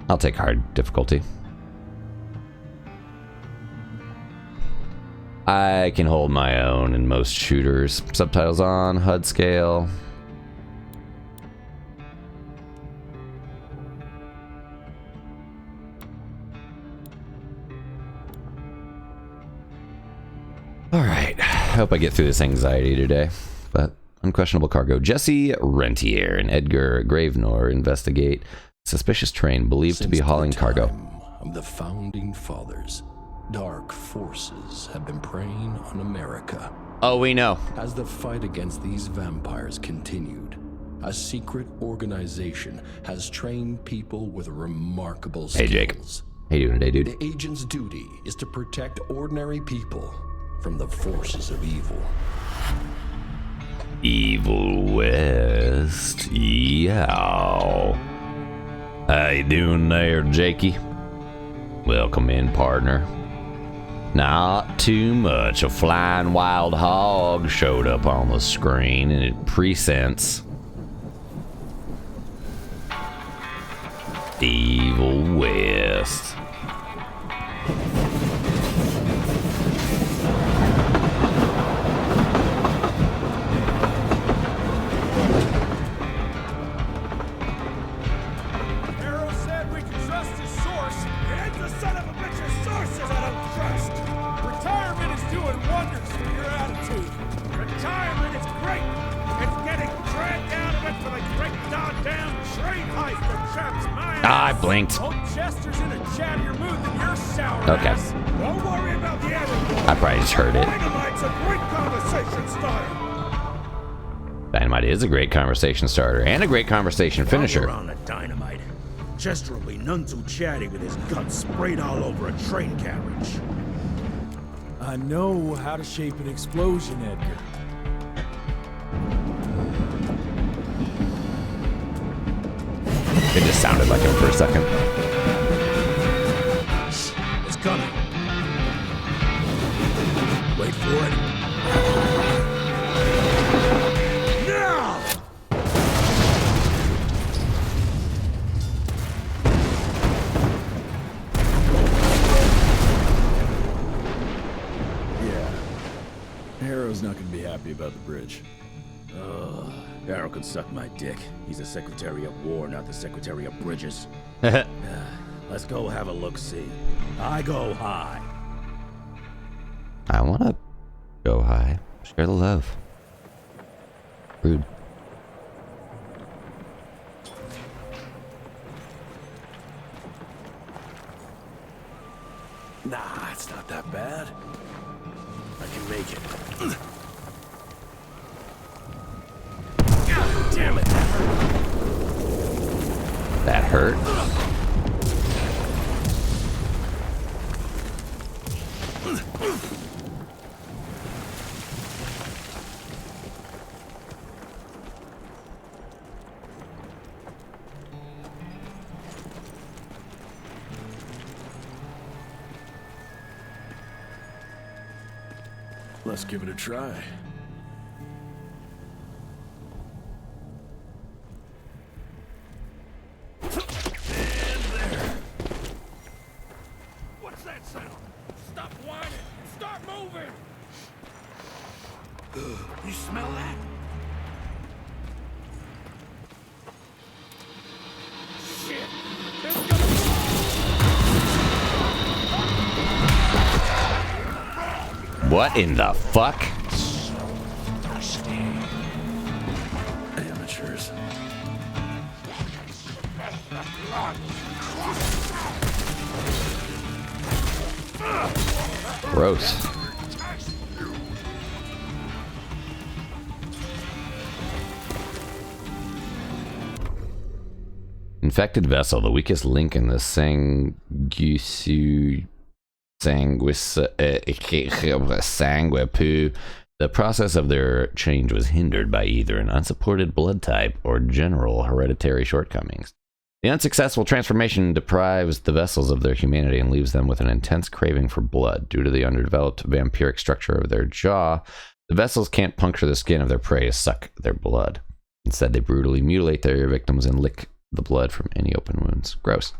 I'll take hard difficulty. I can hold my own in most shooters. Subtitles on, HUD scale. Alright, I hope I get through this anxiety today. But unquestionable cargo. Jesse Rentier and Edgar Gravenor investigate suspicious train believed to be hauling cargo. Of the founding fathers, dark forces have been preying on America. Oh, we know. As the fight against these vampires continued, a secret organization has trained people with remarkable skills. Hey, Jake. How you doing today, dude? The agent's duty is to protect ordinary people from the forces of evil. Evil West. Yeah. How you doing there, Jakey? Welcome in, partner. Not too much. A flying wild hog showed up on the screen and it presents Evil West. I blinked. Okay. I probably just heard it. Dynamite is a great conversation starter and a great conversation finisher. On a dynamite. Chester will be none too chatty with his guts sprayed all over a train carriage. I know how to shape an explosion, Edgar. It just sounded like him for a second. It's coming. Wait for it. Now! Yeah. Harrow's not gonna be happy about the bridge. Arrow can suck my dick. He's the Secretary of War, not the Secretary of Bridges. Let's go have a look-see. I go high. I wanna go high. Share the love. Rude. Nah, it's not that bad. I can make it. God damn it, that hurt. That hurt. Let's give it a try. What's that sound? Stop whining and start moving! You smell that? Shit! What in the fuck? Amateurs. Gross. Infected vessel, the weakest link in the sanguipu. The process of their change was hindered by either an unsupported blood type or general hereditary shortcomings. The unsuccessful transformation deprives the vessels of their humanity and leaves them with an intense craving for blood. Due to the underdeveloped vampiric structure of their jaw, the vessels can't puncture the skin of their prey to suck their blood. Instead, they brutally mutilate their victims and lick the blood from any open wounds. Gross.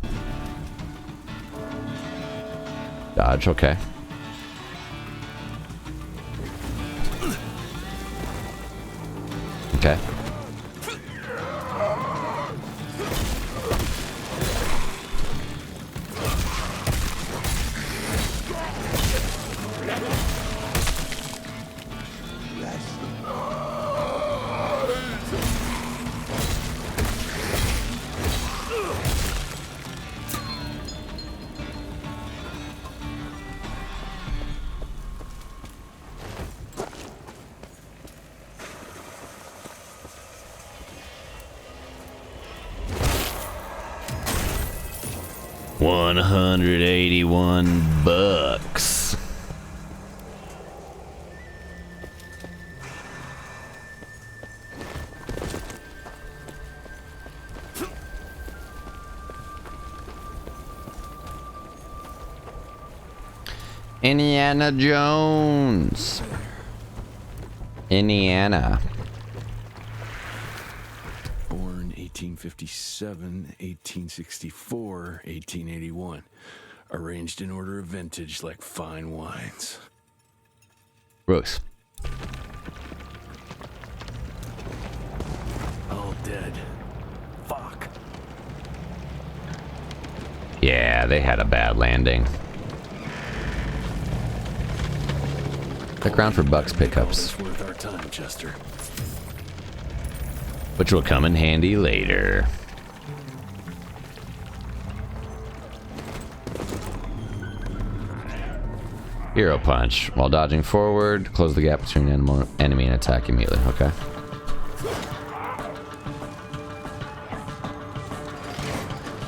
Dodge, okay. Okay. $181. Indiana Jones. Indiana. Born 1857, 1864, 1881. Arranged in order of vintage like fine wines. Gross. All dead. Fuck. Yeah, they had a bad landing. Look around for Buck's pickups, It's worth our time, Chester. which will come in handy later. Hero punch. While dodging forward, close the gap between enemy and attack immediately. Okay.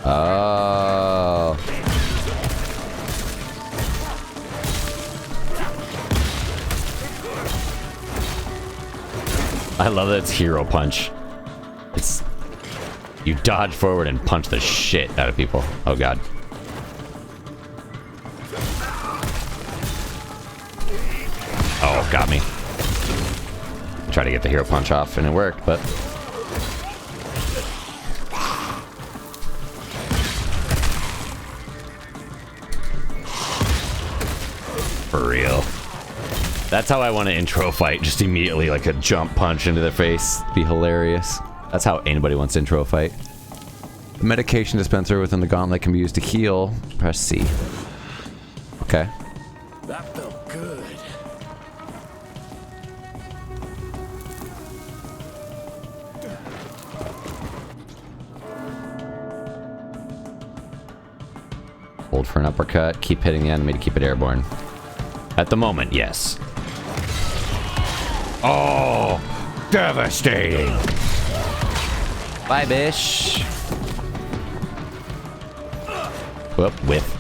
Oh. I love that it's hero punch. It's you dodge forward and punch the shit out of people. Oh god. Oh, got me. Try to get the hero punch off and it worked, but for real. That's how I want to intro fight. Just immediately like a jump punch into their face. Be hilarious. That's how anybody wants to intro fight. The medication dispenser within the gauntlet can be used to heal. Press C. Okay. That felt good. Hold for an uppercut. Keep hitting the enemy to keep it airborne. At the moment, yes. Oh, devastating. Bye, bish. Whoop, whiff.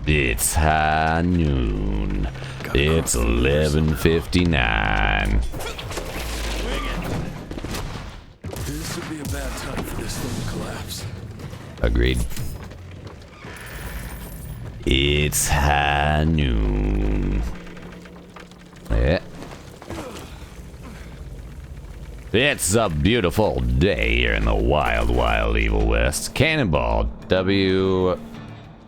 It's high noon. It's 11:59. This would be a bad time for this thing to collapse. Agreed. It's high noon. Yeah. It's a beautiful day here in the wild, wild, evil west. Cannonball. W.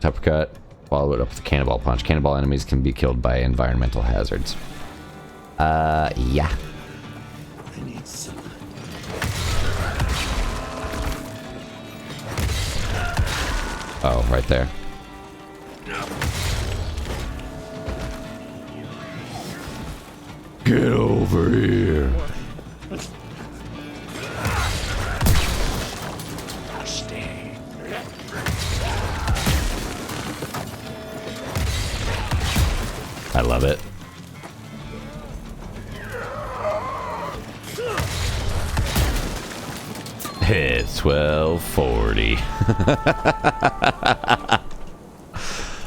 Uppercut. Follow it up with a cannonball punch. Cannonball enemies can be killed by environmental hazards. Yeah. I need some. Oh, right there. Get over here. I love it. It's 12:40.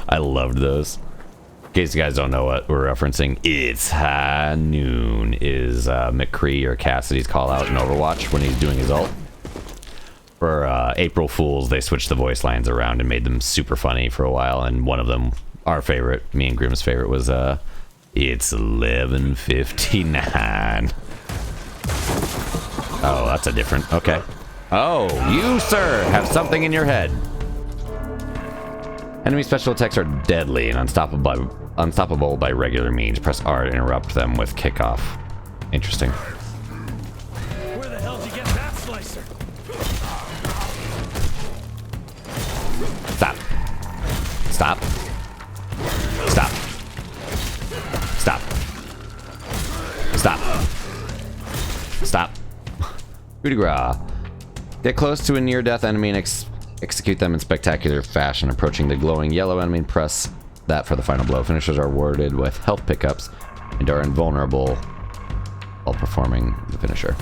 I loved those. In case you guys don't know what we're referencing, it's high noon is McCree or Cassidy's call out in Overwatch when he's doing his ult. For April Fools, they switched the voice lines around and made them super funny for a while, and one of them our favorite, me and Grimm's favorite was it's 11:59. Oh, that's a different. Okay. Oh, you, sir, have something in your head. Enemy special attacks are deadly and unstoppable by regular means. Press R to interrupt them with kickoff. Interesting. Where the hell did you get that slicer? Stop. Stop. Stop. Stop. Stop. Stop. Coup de grace. Get close to a near-death enemy and execute them in spectacular fashion. Approaching the glowing yellow enemy, press that for the final blow. Finishers are awarded with health pickups and are invulnerable while performing the finisher.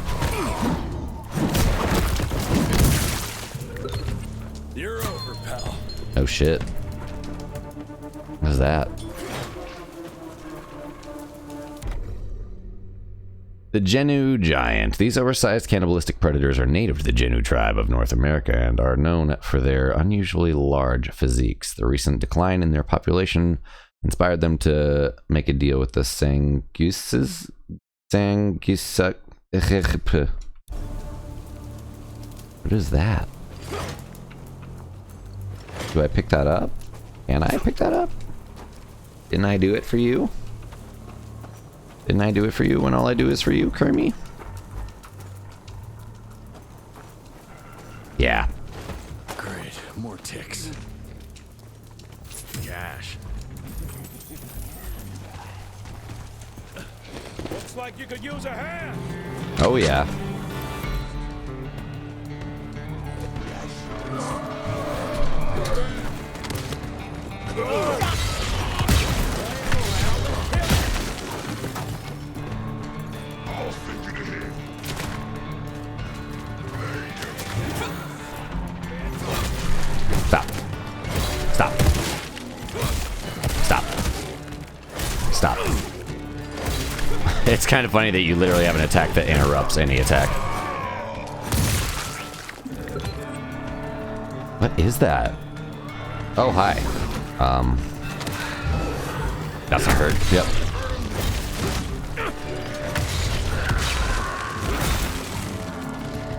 You're over, pal. Oh shit. What is that? The Genu giant. These oversized cannibalistic predators are native to the Genu tribe of North America and are known for their unusually large physiques. The recent decline in their population inspired them to make a deal with the Sanguses. What is that? Do I pick that up? Can I pick that up? Didn't I do it for you? Didn't I do it for you when all I do is for you, Kermie? Yeah. Great, more ticks. Cash. Looks like you could use a hand. Oh yeah. Stop. Stop. Stop. Stop. It's kind of funny that you literally have an attack that interrupts any attack. What is that? Oh, hi. That's a hurt. Yep.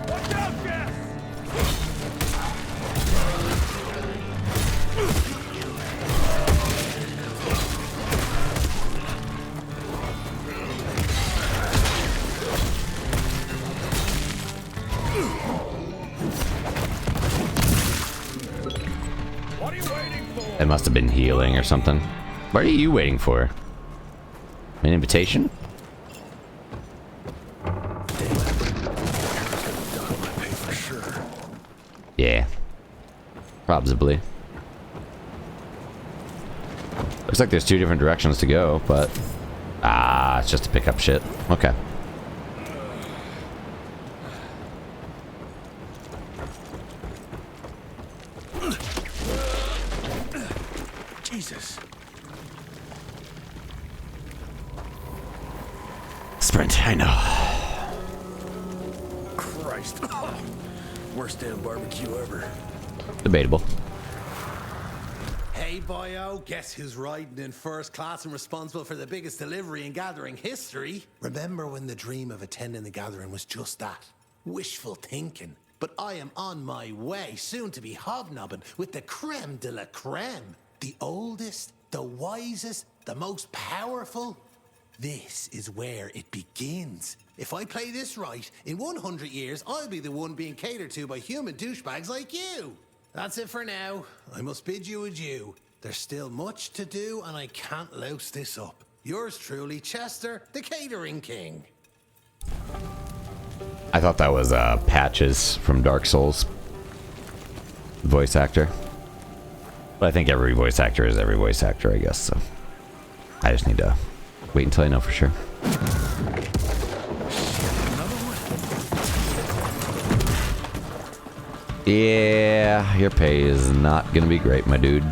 Watch out, Jess! What are you waiting for? It must have been healing or something. What are you waiting for? An invitation? Yeah. Probably. Looks like there's two different directions to go, but... Ah, it's just to pick up shit. Okay. Jesus. Sprint, I know. Christ. Worst damn barbecue ever. Debatable. Hey, boyo, guess who's riding in first class and responsible for the biggest delivery in gathering history? Remember when the dream of attending the gathering was just that? Wishful thinking. But I am on my way, soon to be hobnobbing with the creme de la creme. The oldest, the wisest, the most powerful. This is where it begins. If I play this right, in 100 years, I'll be the one being catered to by human douchebags like you. That's it for now. I must bid you adieu. There's still much to do, and I can't louse this up. Yours truly, Chester, the Catering King. I thought that was Patches from Dark Souls. Voice actor. But I think every voice actor is every voice actor, I guess, so. I just need to wait until I know for sure. Yeah, your pay is not gonna be great, my dude.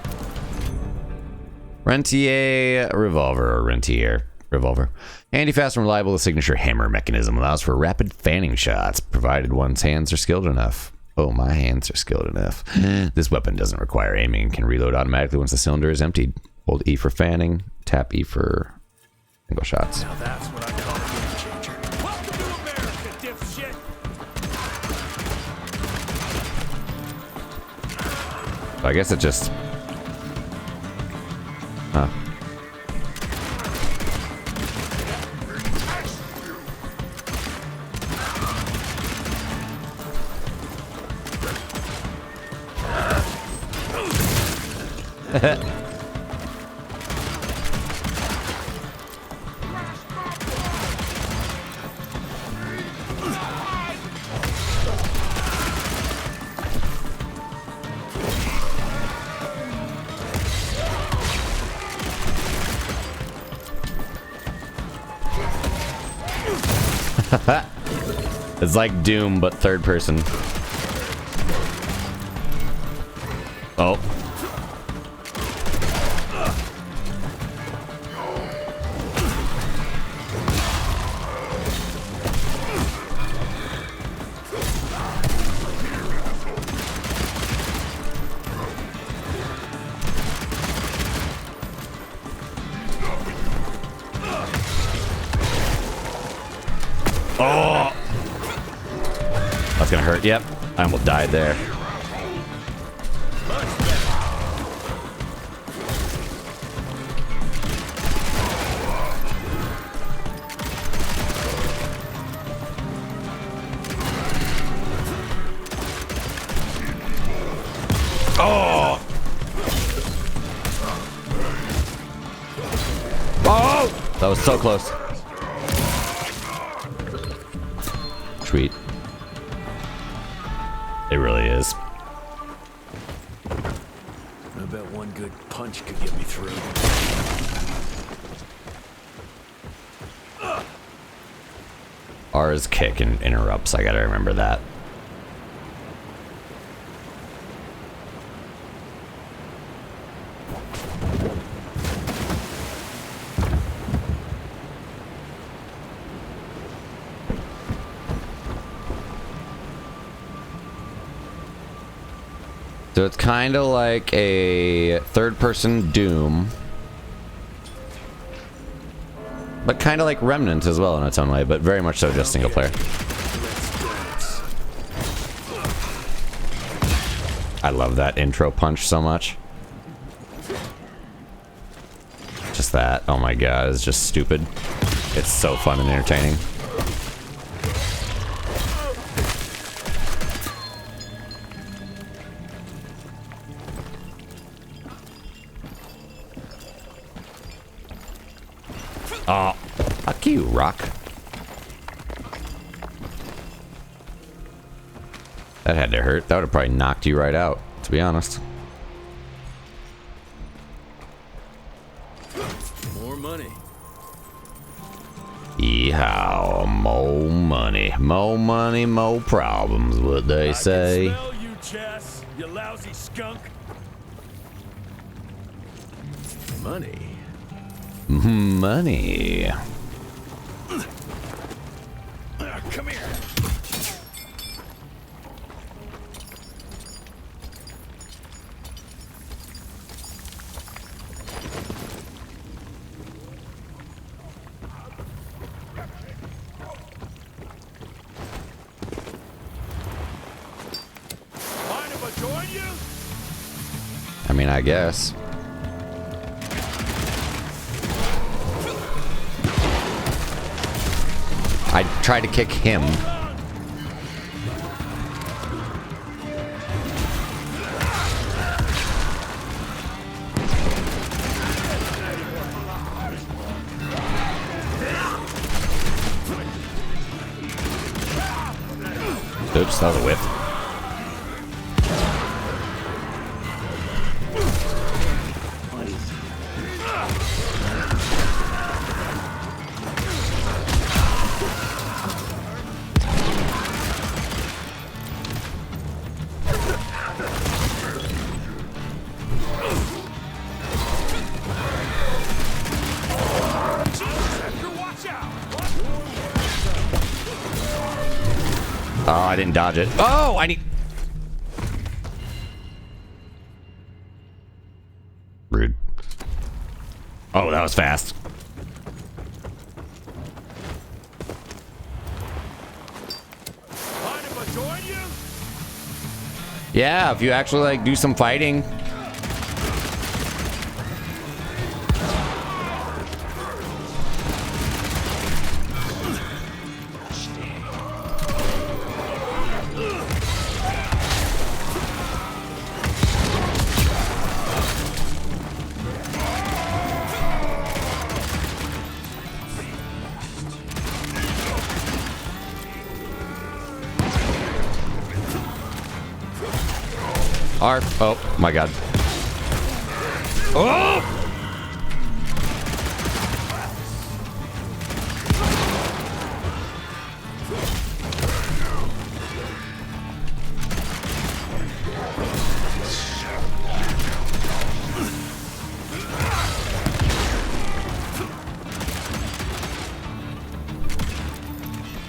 Rentier revolver, or Rentier revolver. Handy, fast, and reliable, the signature hammer mechanism allows for rapid fanning shots, provided one's hands are skilled enough. Oh, my hands are skilled enough. This weapon doesn't require aiming and can reload automatically once the cylinder is emptied. Hold E for fanning, tap E for single shots. Now that's what I call a game changer. Welcome to America, dipshit! I guess it just... Huh. It's like Doom, but third person. Oh. Oh! That's gonna hurt. Yep. I almost died there. Oh! Oh! That was so close. Sweet. It really is. I bet one good punch could get me through. R's kick and interrupts. I gotta remember that. So it's kind of like a third-person Doom, but kind of like Remnant as well in its own way, but very much so just single player. I love that intro punch so much. Just that, oh my god, it's just stupid. It's so fun and entertaining. Oh, fuck you, Rock. That had to hurt. That would have probably knocked you right out, to be honest. More money. Yeehaw, more money. More money, more problems, what they say. I can smell you, Chess, you lousy skunk. Money. Money. Come here. Mind if I join you? I mean, I guess. I tried to kick him. Oops, that was a whiff. Oh, I didn't dodge it. Oh, I need... Rude. Oh, that was fast. Mind if I join you? Yeah, if you actually like do some fighting. Arf. Oh my god. Oh!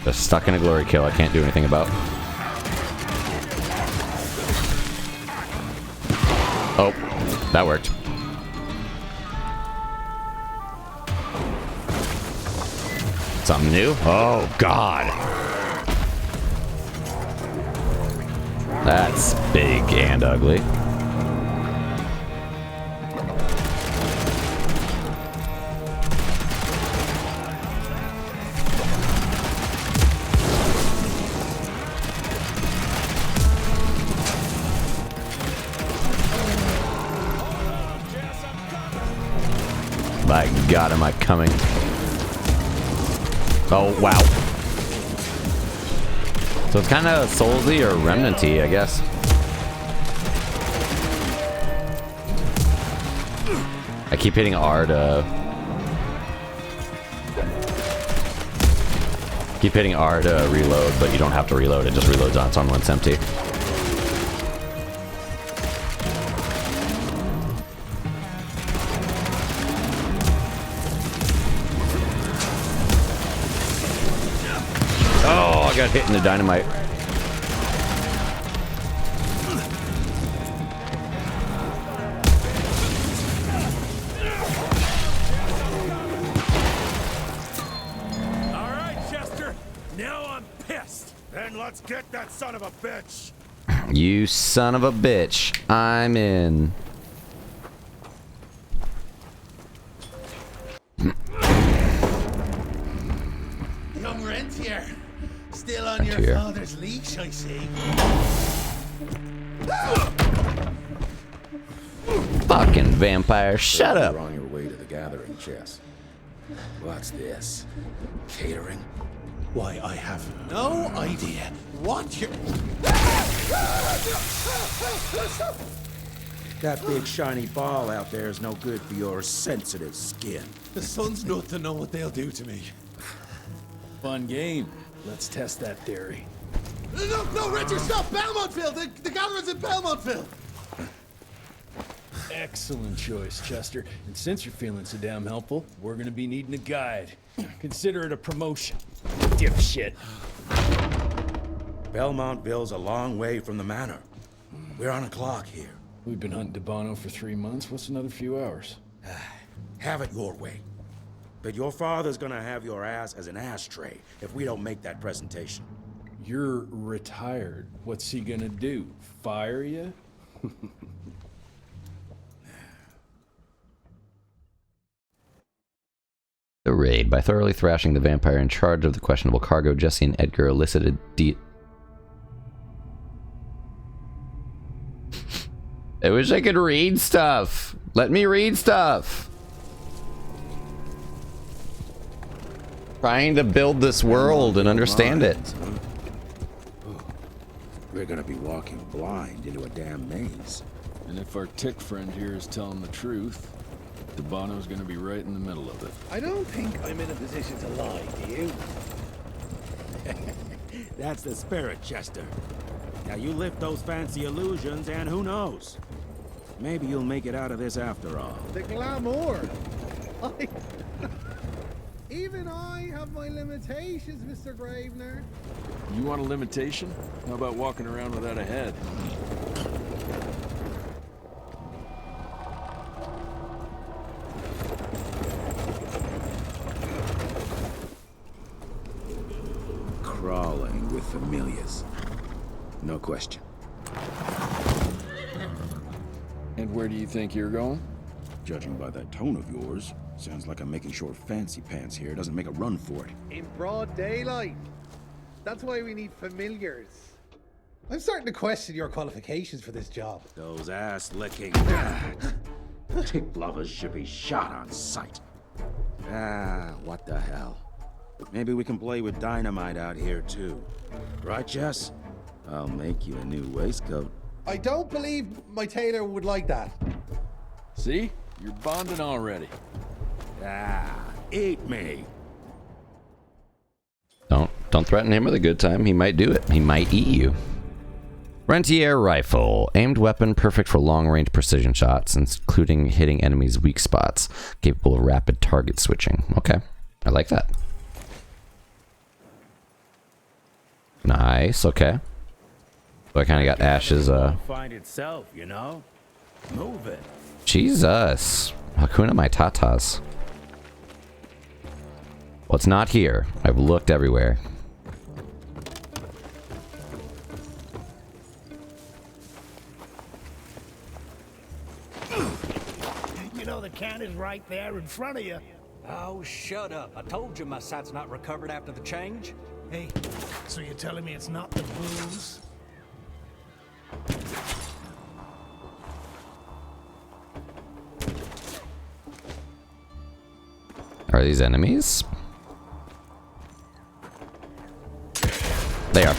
Just stuck in a glory kill I can't do anything about. Oh, that worked. Something new? Oh, God. That's big and ugly. By God, am I coming? Oh, wow. So it's kind of Soulsy or Remnant-y, I guess. I keep hitting R to... Keep hitting R to reload, but you don't have to reload. It just reloads on its own when it's empty. I got hit in the dynamite. All right, Chester. Now I'm pissed. Then let's get that son of a bitch. You son of a bitch. I'm in. Young Rentier. Still on your father's leash, I see. Fucking vampire, shut up. You're on your way to the gathering, Chess. What's this? Catering? Why, I have no idea what you're... That big shiny ball out there is no good for your sensitive skin. The sun's not to know what they'll do to me. Fun game. Let's test that theory. No, Richard, stop! Belmontville! The gathering's in Belmontville! Excellent choice, Chester. And since you're feeling so damn helpful, we're gonna be needing a guide. Consider it a promotion. Dipshit. Belmontville's a long way from the manor. We're on a clock here. We've been hunting DeBono for 3 months. What's another few hours? Have it your way. But your father's gonna have your ass as an ashtray if we don't make that presentation. You're retired. What's he gonna do? Fire you? The raid. By thoroughly thrashing the vampire in charge of the questionable cargo, Jesse and Edgar elicited I wish I could read stuff. Let me read stuff. Trying to build this world and understand it. We're gonna be walking blind into a damn maze. And if our tick friend here is telling the truth, DeBono's gonna be right in the middle of it. I don't think I'm in a position to lie, do you? That's the spirit, Chester. Now you lift those fancy illusions and who knows? Maybe you'll make it out of this after all. The glamour. Even I have my limitations, Mr. Gravener. You want a limitation? How about walking around without a head? familiars. No question. And where do you think you're going? Judging by that tone of yours, sounds like I'm making sure Fancy Pants here doesn't make a run for it. In broad daylight. That's why we need familiars. I'm starting to question your qualifications for this job. Those ass-licking tick lovers should be shot on sight. What the hell? Maybe we can play with dynamite out here too. Right, Jess? I'll make you a new waistcoat. I don't believe my tailor would like that. See? You're bonding already. Eat me. Don't threaten him with a good time. He might do it. He might eat you. Rentier rifle. Aimed weapon perfect for long-range precision shots, including hitting enemies' weak spots. Capable of rapid target switching. Okay. I like that. Nice. Okay. So I kind of got Ash's, Find itself, you know? Move it. Jesus. Hakuna Matatas. Well, it's not here. I've looked everywhere. You know the can is right there in front of you. Oh, shut up. I told you my sight's not recovered after the change. Hey, so you're telling me it's not the booze? Are these enemies? They are.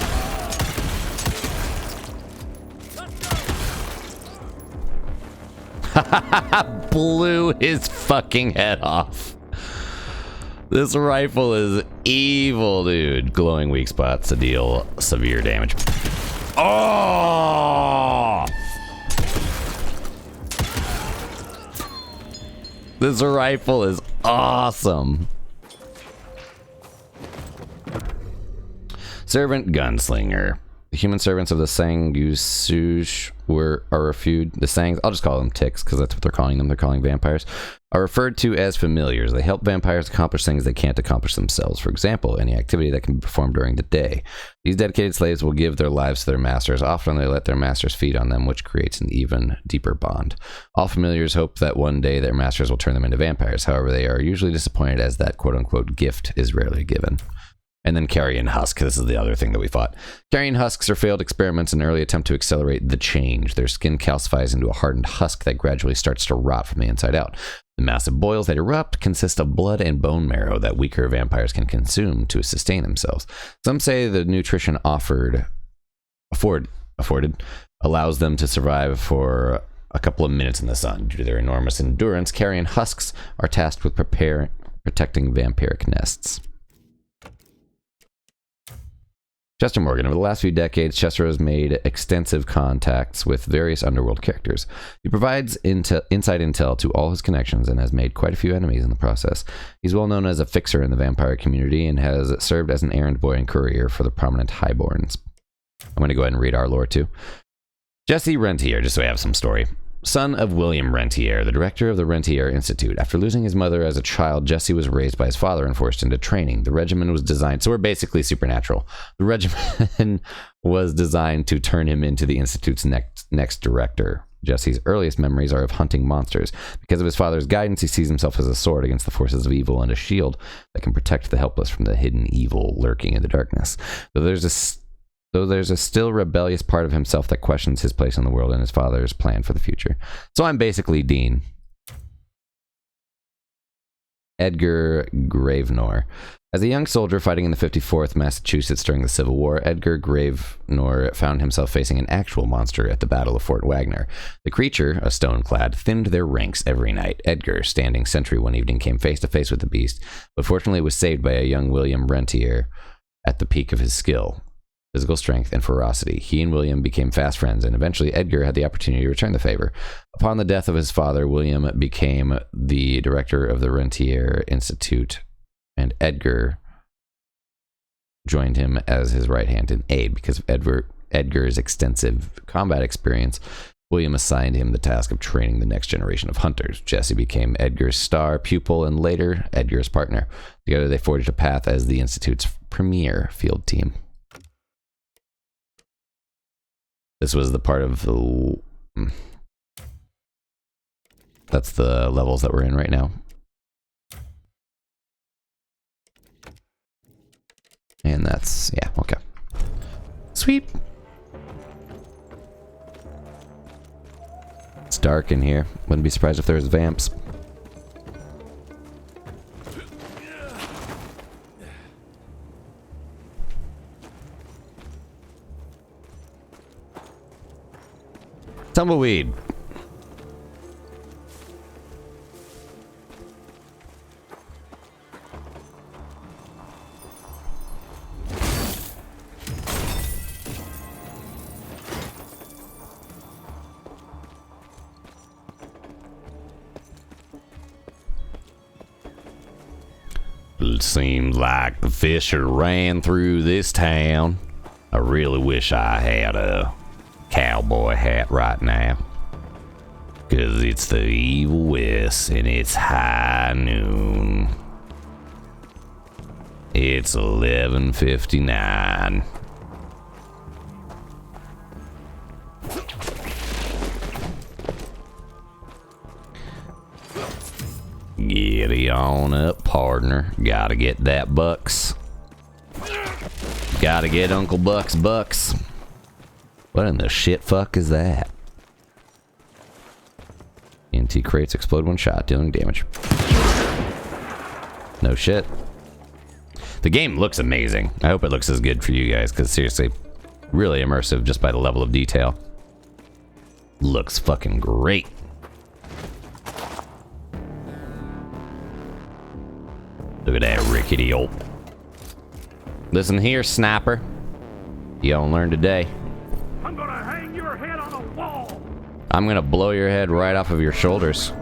Blew his fucking head off. This rifle is evil, dude. Glowing weak spots to deal severe damage. Oh! This rifle is awesome. Servant Gunslinger. The human servants of the Sanguisuge are referred. The Sangs, I'll just call them ticks because that's what they're calling them. They're calling vampires. Are referred to as familiars. They help vampires accomplish things they can't accomplish themselves. For example, any activity that can be performed during the day. These dedicated slaves will give their lives to their masters. Often they let their masters feed on them, which creates an even deeper bond. All familiars hope that one day their masters will turn them into vampires. However, they are usually disappointed as that quote-unquote gift is rarely given. And then carrion husk. This is the other thing that we fought. Carrion husks are failed experiments in an early attempt to accelerate the change. Their skin calcifies into a hardened husk that gradually starts to rot from the inside out. The massive boils that erupt consist of blood and bone marrow that weaker vampires can consume to sustain themselves. Some say the nutrition afforded allows them to survive for a couple of minutes in the sun. Due to their enormous endurance, carrion husks are tasked with protecting vampiric nests. Chester Morgan. Over the last few decades, Chester has made extensive contacts with various underworld characters. He provides inside intel to all his connections and has made quite a few enemies in the process. He's well known as a fixer in the vampire community and has served as an errand boy and courier for the prominent Highborns. I'm going to go ahead and read our lore too. Jesse Rentier, just so we have some story. Son of William Rentier, the director of the Rentier Institute. After losing his mother as a child, Jesse was raised by his father and forced into training. The regimen was designed, so we're basically supernatural. The regimen was designed to turn him into the Institute's next director. Jesse's earliest memories are of hunting monsters. Because of his father's guidance, he sees himself as a sword against the forces of evil and a shield that can protect the helpless from the hidden evil lurking in the darkness. Though there's a still rebellious part of himself that questions his place in the world and his father's plan for the future. So I'm basically Dean. Edgar Gravenor. As a young soldier fighting in the 54th Massachusetts during the Civil War, Edgar Gravenor found himself facing an actual monster at the Battle of Fort Wagner. The creature, a stone-clad, thinned their ranks every night. Edgar, standing sentry one evening, came face to face with the beast, but fortunately was saved by a young William Rentier at the peak of his skill. Physical strength and ferocity. He and William became fast friends, and eventually Edgar had the opportunity to return the favor. Upon the death of his father, William became the director of the Rentier Institute, and Edgar joined him as his right hand and aide. Because of Edgar's extensive combat experience, William assigned him the task of training the next generation of hunters. Jesse became Edgar's star pupil and later Edgar's partner. Together they forged a path as the Institute's premier field team. This was the part of the... That's the levels that we're in right now. And that's... yeah, okay. Sweet. It's dark in here. Wouldn't be surprised if there's vamps. Tumbleweed. It seems like the fisher ran through this town. I really wish I had a cowboy hat right now. 'Cause it's the evil west and it's high noon. It's 11:59. Giddy on up, partner. Gotta get that bucks. Gotta get Uncle Buck's bucks. What in the shit fuck is that? NT crates explode one shot, dealing damage. No shit. The game looks amazing. I hope it looks as good for you guys, because seriously, really immersive just by the level of detail. Looks fucking great. Look at that rickety old. Listen here, sniper. You don't learn today. I'm gonna hang your head on a wall. I'm gonna blow your head right off of your shoulders.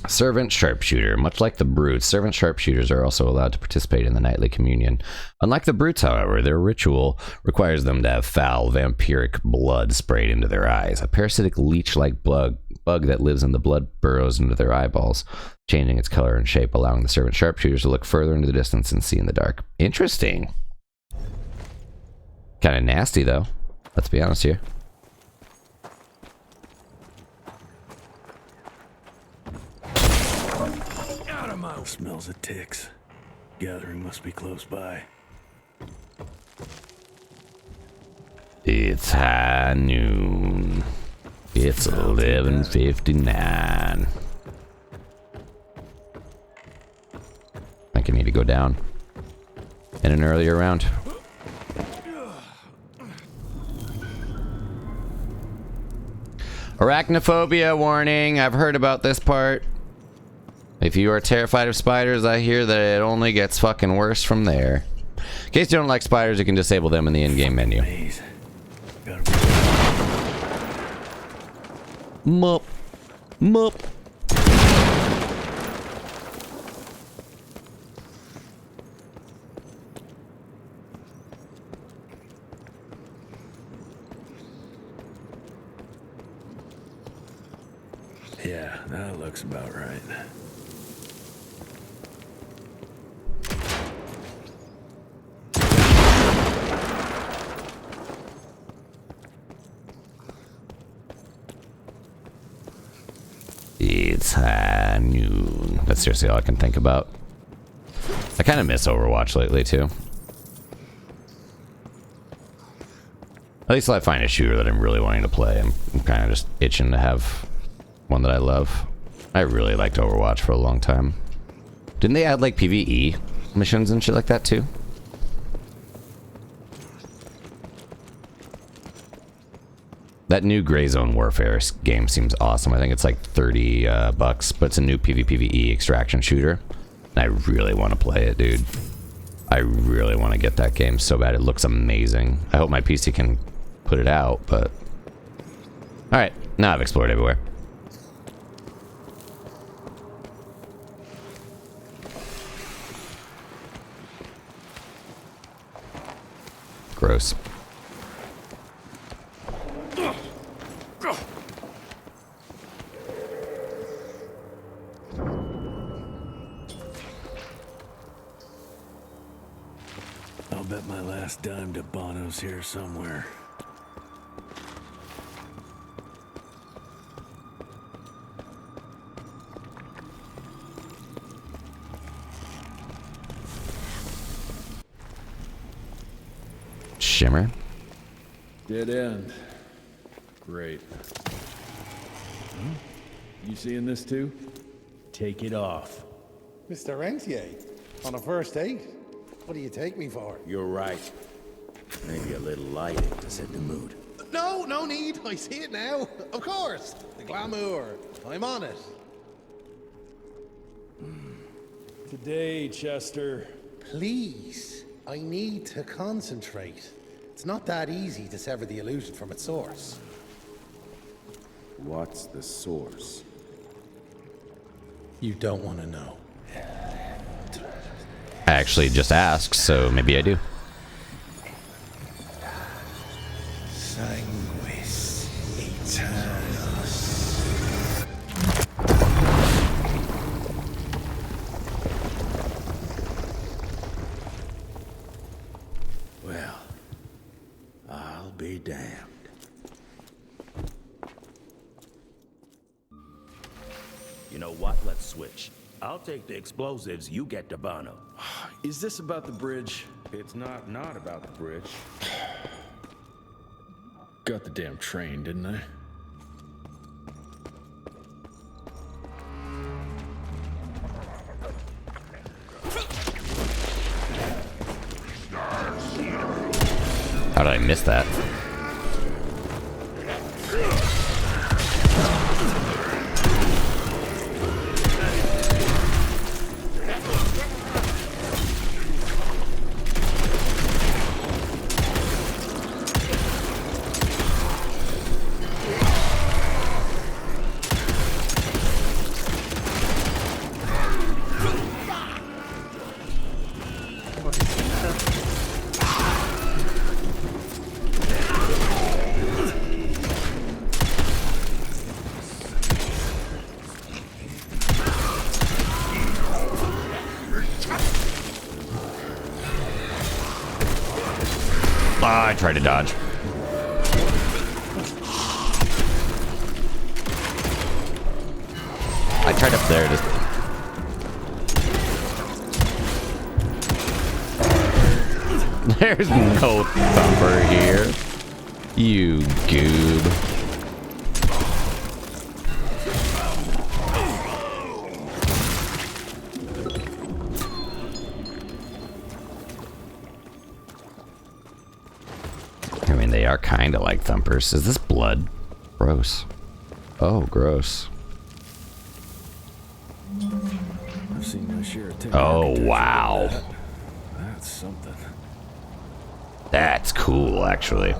Servant sharpshooter. Much like the brutes, servant sharpshooters are also allowed to participate in the nightly communion. Unlike the brutes, however, their ritual requires them to have foul, vampiric blood sprayed into their eyes. A parasitic leech-like bug that lives in the blood burrows into their eyeballs, changing its color and shape, allowing the servant sharpshooters to look further into the distance and see in the dark. Interesting. Kind of nasty, though. Let's be honest here. Smells of ticks. Gathering must be close by. It's high noon. It's 11:59. I think I need to go down in an earlier round. Arachnophobia warning. I've heard about this part. If you are terrified of spiders, I hear that it only gets fucking worse from there. In case you don't like spiders, you can disable them in the in-game menu. Mup. Mup. Yeah, that looks about right. It's high noon. That's seriously all I can think about. I kind of miss Overwatch lately, too. At least I find a shooter that I'm really wanting to play. I'm kind of just itching to have one that I love. I really liked Overwatch for a long time. Didn't they add, like, PvE missions and shit like that, too? That new Gray Zone Warfare game seems awesome. I think it's like 30 bucks, but it's a new PvPvE extraction shooter. And I really want to play it, dude. I really want to get that game so bad. It looks amazing. I hope my PC can put it out, but... Alright, now I've explored everywhere. Gross. I'll bet my last dime to Bono's here somewhere. Shimmer? Dead end. Great. You seeing this too? Take it off. Mr. Rentier, on a first date? What do you take me for? You're right. Maybe a little lighting to set the mood. No, no need. I see it now. Of course. The glamour. I'm on it. Today, Chester. Please. I need to concentrate. It's not that easy to sever the illusion from its source. What's the source? You don't want to know. I actually just asked, so maybe I do. Sanguis Eternus. Well, I'll be damned. You know what? Let's switch. I'll take the explosives, you get the Bono. Is this about the bridge? It's not about the bridge. Got the damn train, didn't I? How did I miss that? I tried to dodge. I tried up there to... There's no thumper here. You goob. I mean, they are kind of like thumpers. Is this blood? Gross. Oh, gross. I've seen my share of Oh, wow. That's something. That's cool, actually.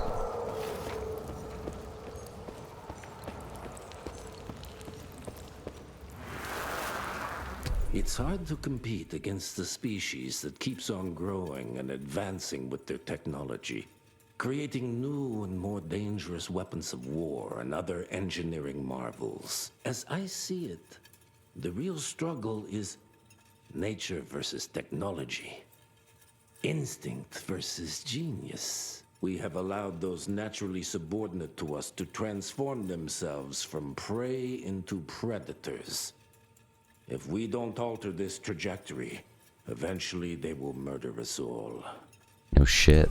It's hard to compete against the species that keeps on growing and advancing with their technology, creating new and more dangerous weapons of war and other engineering marvels. As I see it, the real struggle is nature versus technology, instinct versus genius. We have allowed those naturally subordinate to us to transform themselves from prey into predators. If we don't alter this trajectory, eventually they will murder us all. No shit.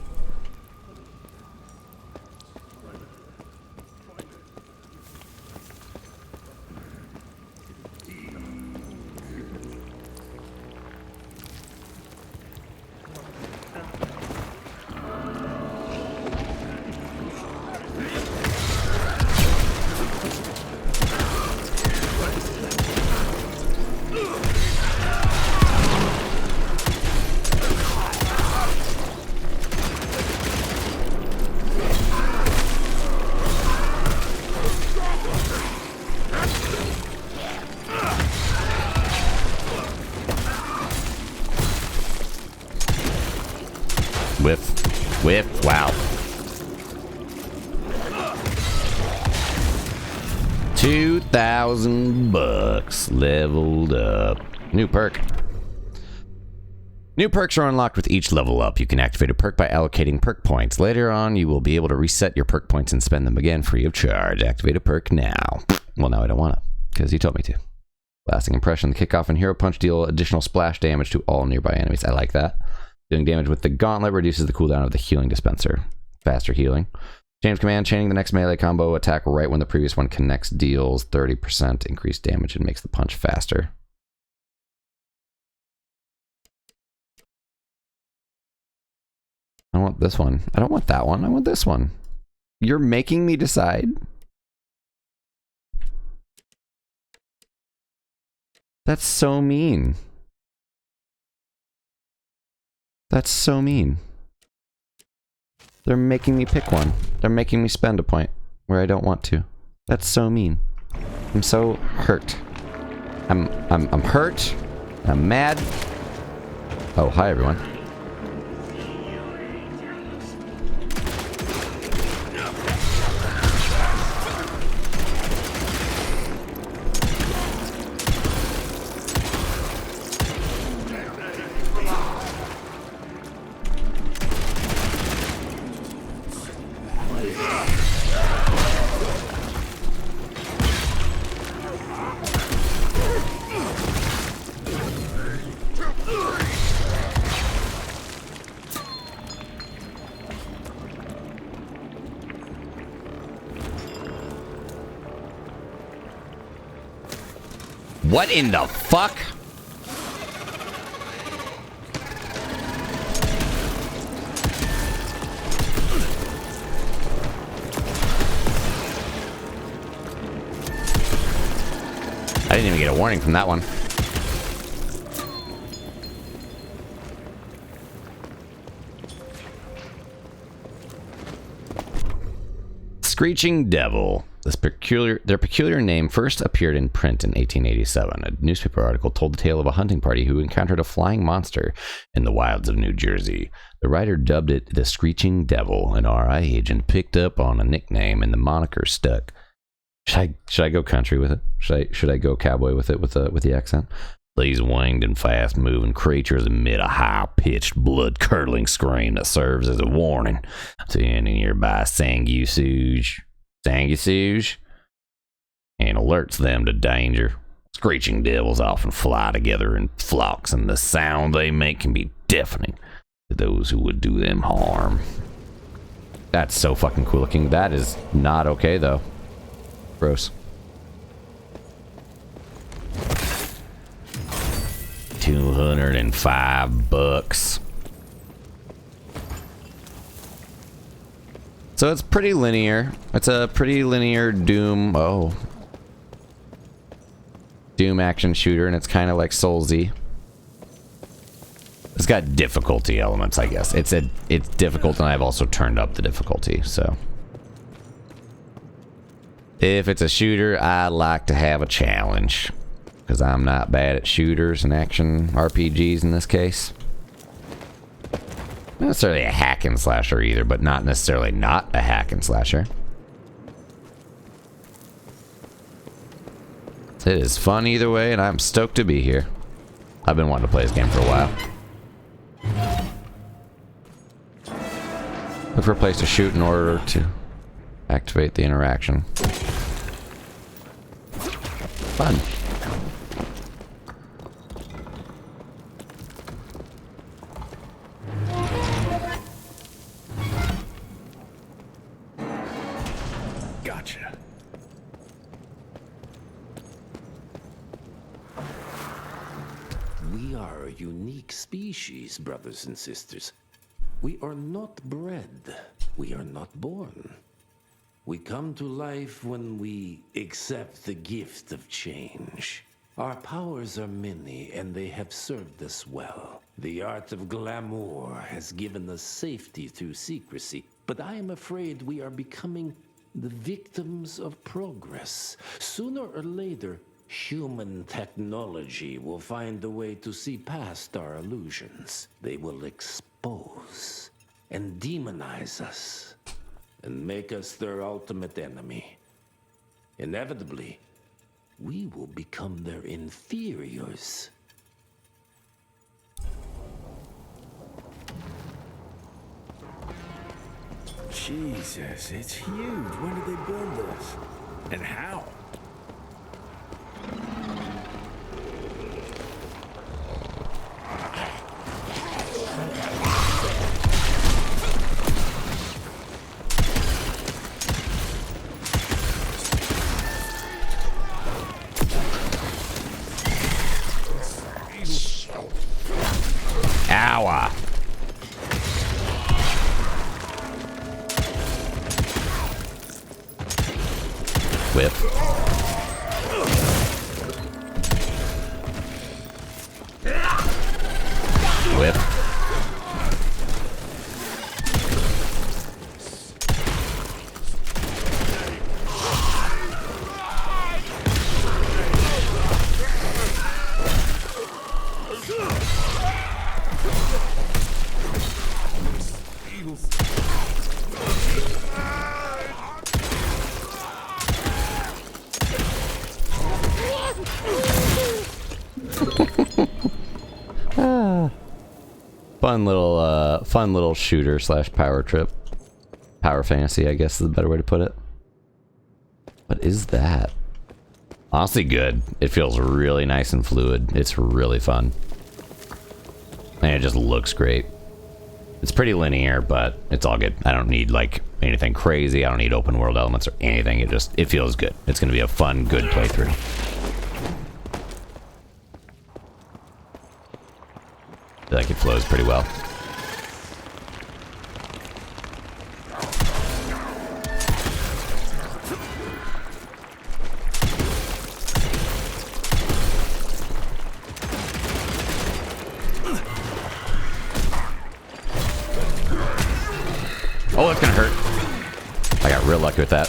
Whiff. Wow. 2,000 bucks. Leveled up. New perk. New perks are unlocked with each level up. You can activate a perk by allocating perk points. Later on, you will be able to reset your perk points and spend them again free of charge. Activate a perk now. Well, now I don't want to, because you told me to. Lasting impression. The kickoff and hero punch deal additional splash damage to all nearby enemies. I like that. Doing damage with the gauntlet reduces the cooldown of the healing dispenser. Faster healing. Change command. Chaining the next melee combo attack right when the previous one connects deals 30% increased damage and makes the punch faster. I want this one. I don't want that one. I want this one. You're making me decide? That's so mean. That's so mean. They're making me pick one. They're making me spend a point where I don't want to. That's so mean. I'm so hurt. I'm hurt. I'm mad. Oh, hi everyone. What in the fuck? I didn't even get a warning from that one. Screeching Devil. Their peculiar name first appeared in print in 1887. A newspaper article told the tale of a hunting party who encountered a flying monster in the wilds of New Jersey. The writer dubbed it the Screeching Devil. An RI agent picked up on a nickname, and the moniker stuck. Should I go country with it? Should I go cowboy with it with the accent? These winged and fast-moving creatures emit a high-pitched, blood-curdling scream that serves as a warning to any nearby sanguisuge, and alerts them to danger. Screeching devils often fly together in flocks, and the sound they make can be deafening to those who would do them harm. That's so fucking cool looking. That is not okay, though. Gross. 205 bucks. So it's pretty linear. It's a pretty linear Doom. Oh. Doom action shooter, and it's kind of like Soulsy. It's got difficulty elements, I guess. It's difficult, and I've also turned up the difficulty, so. If it's a shooter, I like to have a challenge. Because I'm not bad at shooters and action RPGs in this case. Not necessarily a hack and slasher either, but not necessarily not a hack and slasher. It is fun either way, and I'm stoked to be here. I've been wanting to play this game for a while. Look for a place to shoot in order to activate the interaction. Fun. Gotcha. We are a unique species, brothers and sisters. We are not bred. We are not born. We come to life when we accept the gift of change. Our powers are many, and they have served us well. The art of glamour has given us safety through secrecy, but I am afraid we are becoming the victims of progress. Sooner or later, human technology will find a way to see past our illusions. They will expose and demonize us and make us their ultimate enemy. Inevitably, we will become their inferiors. Jesus, it's huge. When did they build this? And how? Ow. Whip. Whip. Fun little shooter slash power trip. Power fantasy, I guess is the better way to put it. What is that? Honestly good. It feels really nice and fluid. It's really fun. And it just looks great. It's pretty linear, but it's all good. I don't need like anything crazy. I don't need open world elements or anything. It feels good. It's gonna be a fun, good playthrough. I feel like it flows pretty well. Oh, it's gonna hurt. I got real lucky with that.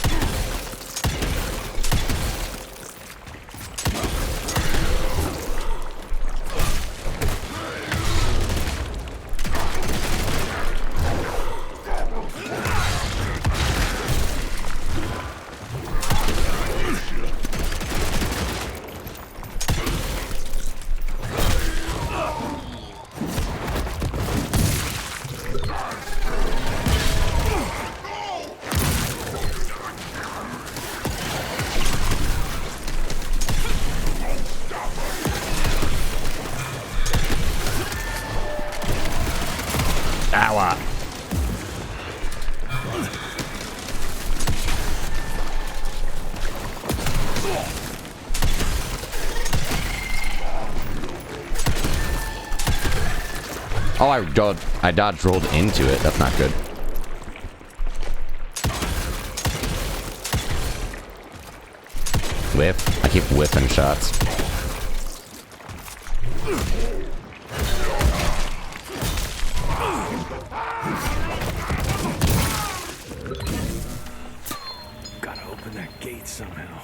Oh, I dodge rolled into it. That's not good. Whiff. I keep whiffing shots. Gotta open that gate somehow.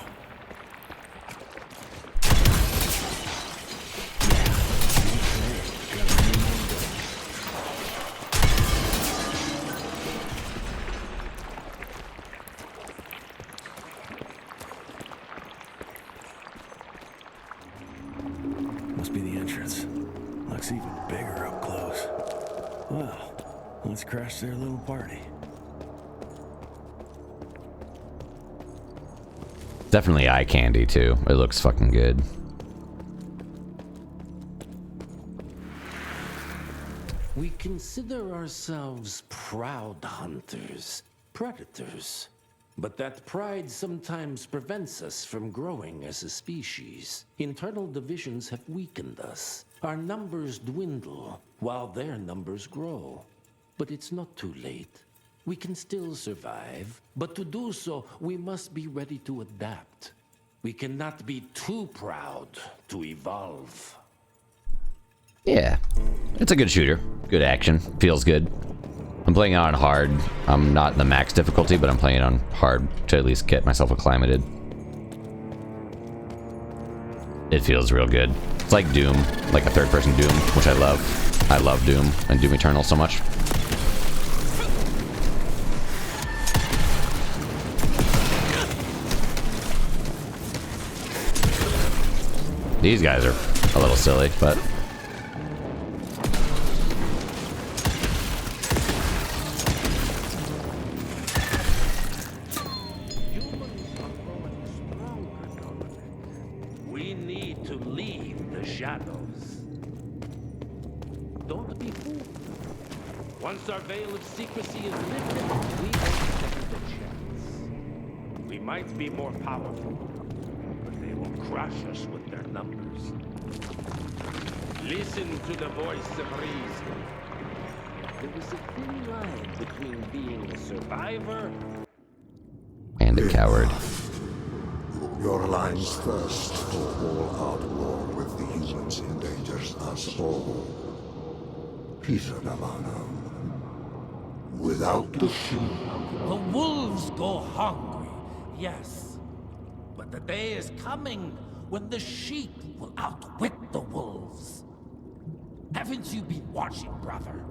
Must be the entrance. Looks even bigger up close. Well, let's crash their little party. Definitely eye candy too. It looks fucking good. We consider ourselves proud hunters, predators. But that pride sometimes prevents us from growing as a species. Internal divisions have weakened us. Our numbers dwindle while their numbers grow. But it's not too late. We can still survive, but to do so, we must be ready to adapt. We cannot be too proud to evolve. Yeah, it's a good shooter. Good action. Feels good. I'm playing it on hard. I'm not in the max difficulty, but I'm playing it on hard to at least get myself acclimated. It feels real good. It's like Doom, like a third-person Doom, which I love. I love Doom and Doom Eternal so much. These guys are a little silly, but... We need to leave the shadows. Don't be fooled. Once our veil of secrecy is lifted, we won't stand a chance. We might be more powerful, but they will crush us with their numbers. Listen to the voice of reason. There is a thin line between being a survivor and a coward. Your line's thirst for all-out war with the humans endangers us all. Peter Davano. Without the sheep. The wolves go hungry, yes. But the day is coming when the sheep will outwit the wolves. Haven't you been watching, brother?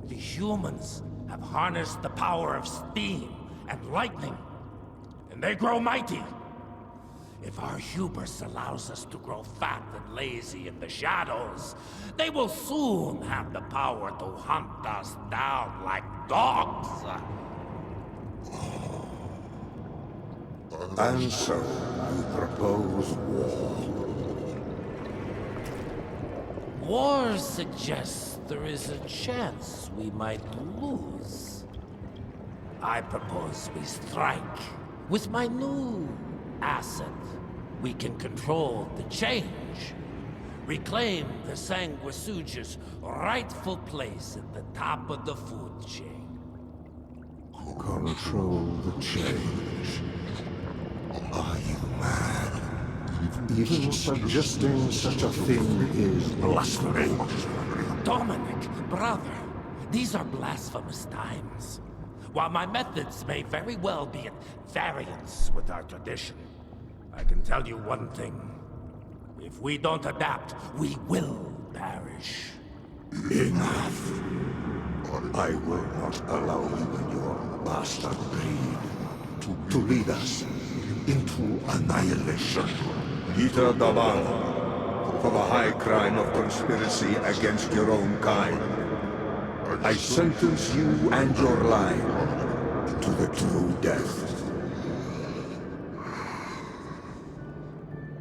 The humans have harnessed the power of steam and lightning, and they grow mighty. If our hubris allows us to grow fat and lazy in the shadows, they will soon have the power to hunt us down like dogs. And so, you propose war. War suggests there is a chance we might lose. I propose we strike. With my new asset, we can control the change. Reclaim the Sanguisuja's rightful place at the top of the food chain. Control the change. Are you mad? Even suggesting such a thing is blasphemy. Dominic, brother, these are blasphemous times. While my methods may very well be at variance with our tradition, I can tell you one thing. If we don't adapt, we will perish. Enough. I will not allow you and your bastard breed to lead us into annihilation. Peter Davano, for the high crime of conspiracy against your own kind, I sentence you and your line to the true death.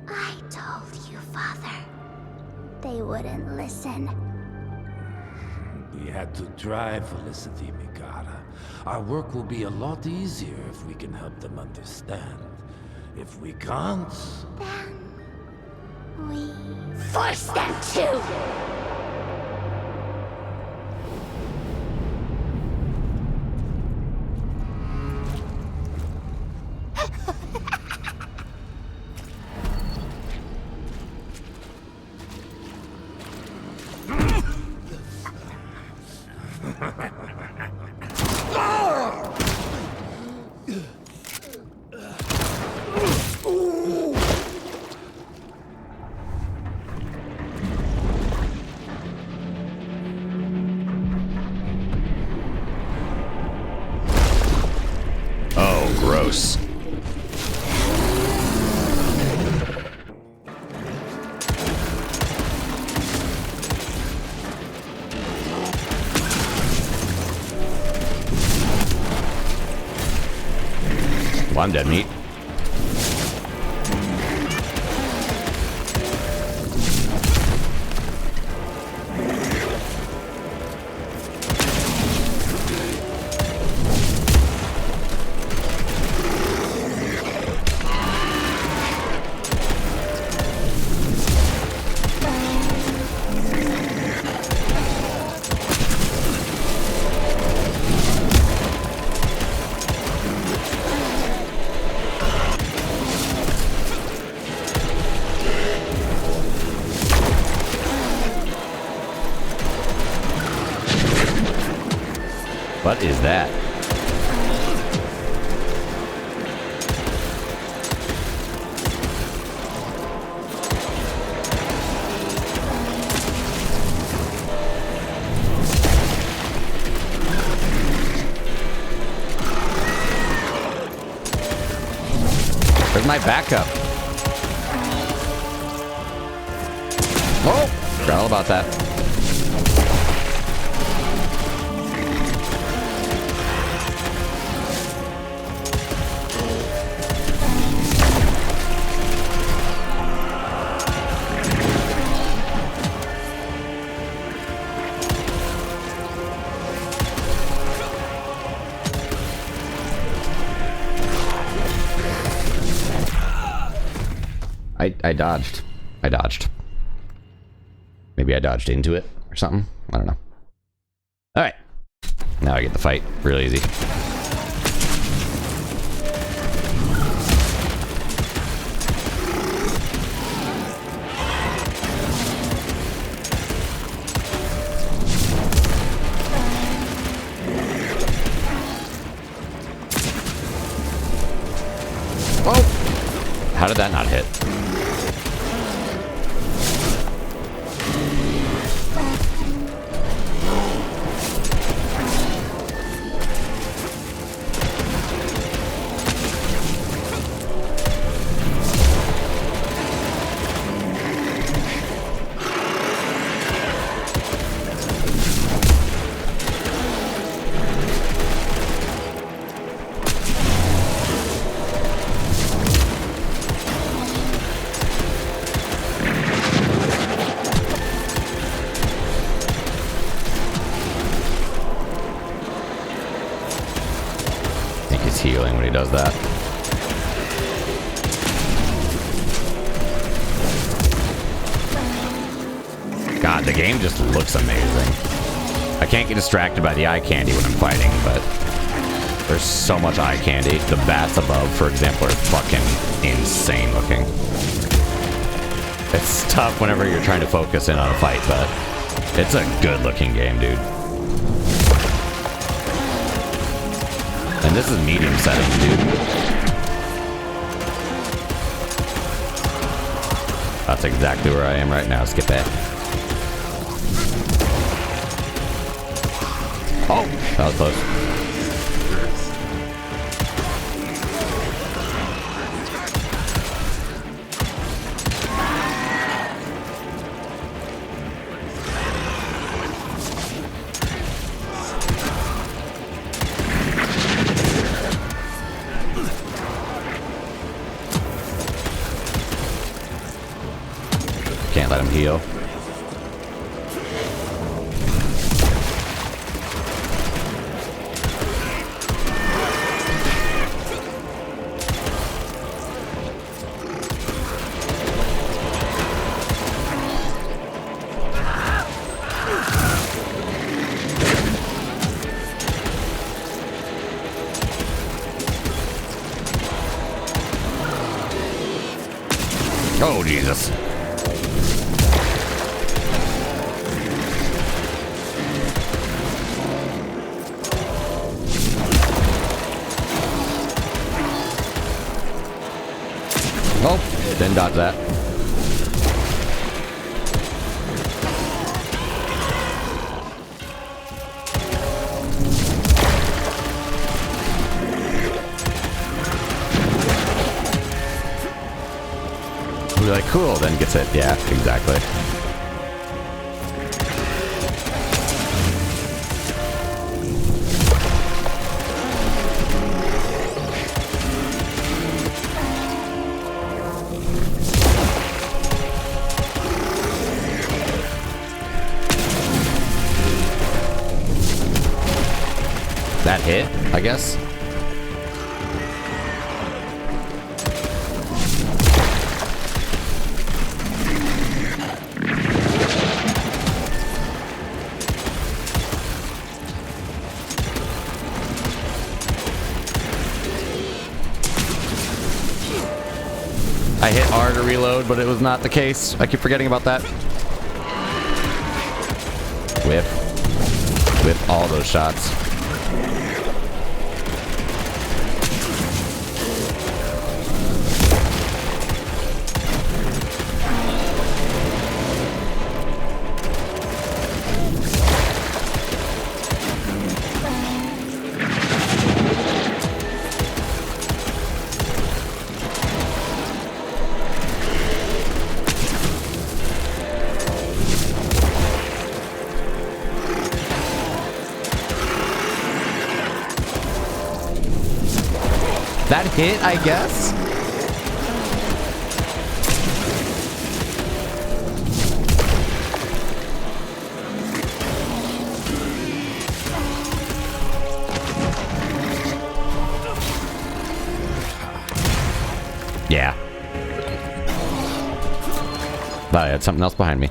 I told you, Father. They wouldn't listen. We had to try, Felicity Mikata. Our work will be a lot easier if we can help them understand. If we can't... Then... we... force them to! Oh, gross. Well, I'm dead meat. What is that? Where's my backup? Oh, forgot all about that. I dodged. I dodged. Maybe I dodged into it or something. I don't know. Alright. Now I get the fight. Real easy. Oh! How did that not hit? Healing when he does that. God, the game just looks amazing. I can't get distracted by the eye candy when I'm fighting, but there's so much eye candy. The bats above, for example, are fucking insane looking. It's tough whenever you're trying to focus in on a fight, but it's a good looking game, dude. And this is medium settings, dude. That's exactly where I am right now. Skip that. Oh, that was close. Can't let him heal. Oh, Jesus. Oh, didn't dodge that. We're like, cool, then gets it. Yeah, exactly. That hit, I guess. I hit R to reload, but it was not the case. I keep forgetting about that. Whip all those shots. That hit, I guess? Yeah. Thought I had something else behind me.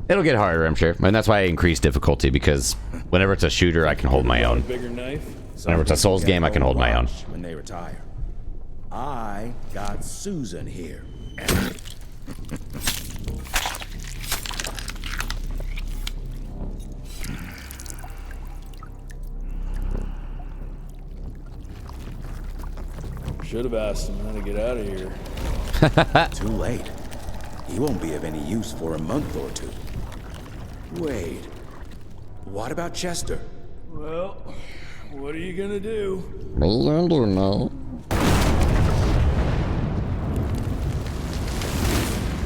It'll get harder, I'm sure. And that's why I increased difficulty, because whenever it's a shooter, I can hold my own. Bigger knife? Whenever it's a Souls game, I can hold my own. When they retire. I got Susan here. Should have asked him how to get out of here. Too late. He won't be of any use for a month or two. Wait. What about Chester? Well, what are you gonna do? I don't know.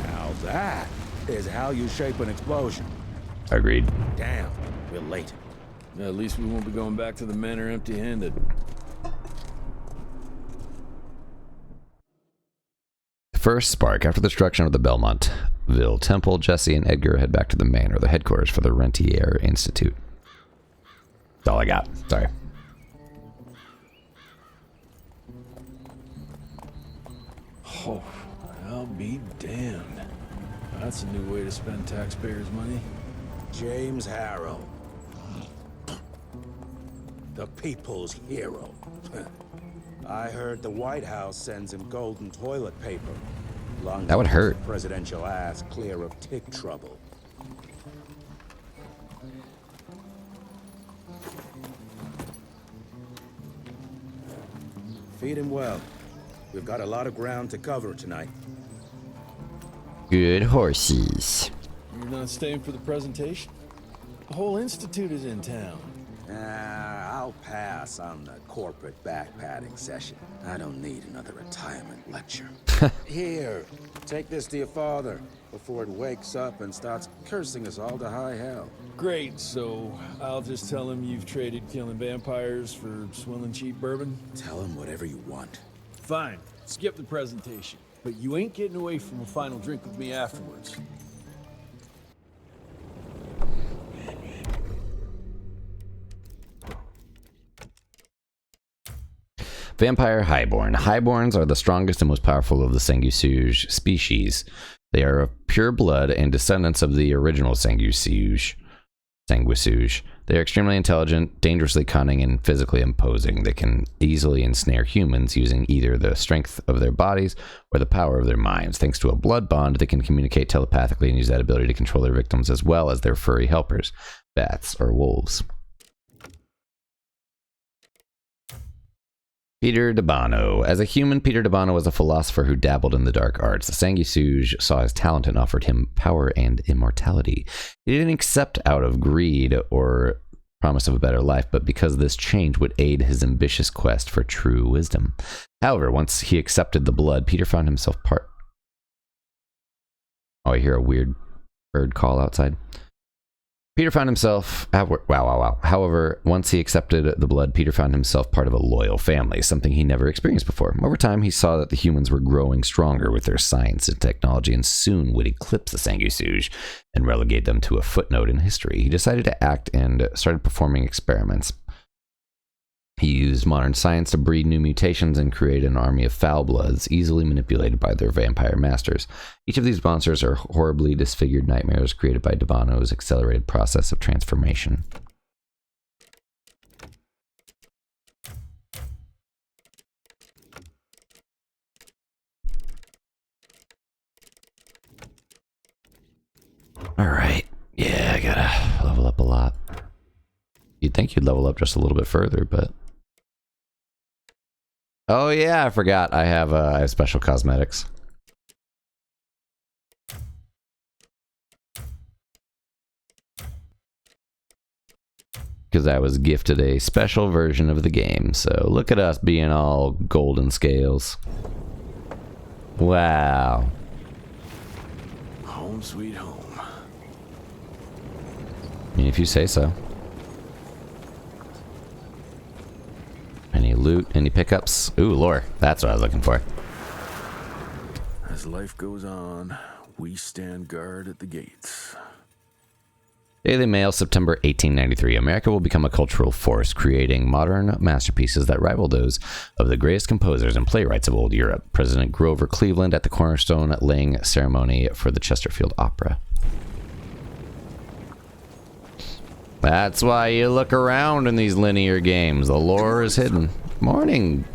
Now that is how you shape an explosion. Agreed. Damn, we're late. At least we won't be going back to the manor empty-handed. First spark. After the destruction of the Belmontville Temple, Jesse and Edgar head back to the manor, the headquarters for the Rentier Institute. That's all I got. Sorry. Oh, I'll be damned. That's a new way to spend taxpayers' money. James Harrow. The people's hero. I heard the White House sends him golden toilet paper. Long That would hurt. Presidential ass clear of tick trouble. Feed him well. We've got a lot of ground to cover tonight. Good horses. You're not staying for the presentation? The whole institute is in town. I'll pass on the corporate backpatting session. I don't need another retirement lecture. Here, take this to your father before it wakes up and starts cursing us all to high hell. Great, so I'll just tell him you've traded killing vampires for swilling cheap bourbon? Tell him whatever you want. Fine, skip the presentation. But you ain't getting away from a final drink with me afterwards. Vampire Highborn. Highborns are the strongest and most powerful of the Sanguisuge species. They are of pure blood and descendants of the original Sanguisuge. They are extremely intelligent, dangerously cunning, and physically imposing. They can easily ensnare humans using either the strength of their bodies or the power of their minds. Thanks to a blood bond, they can communicate telepathically and use that ability to control their victims as well as their furry helpers, bats or wolves. Peter Debano. As a human, Peter Debano was a philosopher who dabbled in the dark arts. The Sanguisuge saw his talent and offered him power and immortality. He didn't accept out of greed or promise of a better life, but because this change would aid his ambitious quest for true wisdom. However, once he accepted the blood, Peter found himself part... Oh, I hear a weird bird call outside. Peter found himself... Wow. However, once he accepted the blood, Peter found himself part of a loyal family, something he never experienced before. Over time, he saw that the humans were growing stronger with their science and technology and soon would eclipse the Sanguisuge and relegate them to a footnote in history. He decided to act and started performing experiments. He used modern science to breed new mutations and create an army of foul bloods, easily manipulated by their vampire masters. Each of these monsters are horribly disfigured nightmares created by Debano's accelerated process of transformation. Alright. Yeah, I gotta level up a lot. You'd think you'd level up just a little bit further, but... Oh yeah, I forgot. I have special cosmetics. Because I was gifted a special version of the game, so look at us being all golden scales. Wow. Home sweet home. I mean, if you say so. Any Any loot? Any pickups? Ooh, lore. That's what I was looking for. As life goes on, we stand guard at the gates. Daily Mail, September 1893. America will become a cultural force, creating modern masterpieces that rival those of the greatest composers and playwrights of old Europe. President Grover Cleveland at the cornerstone laying ceremony for the Chesterfield Opera. That's why you look around in these linear games. The lore is hidden. Morning,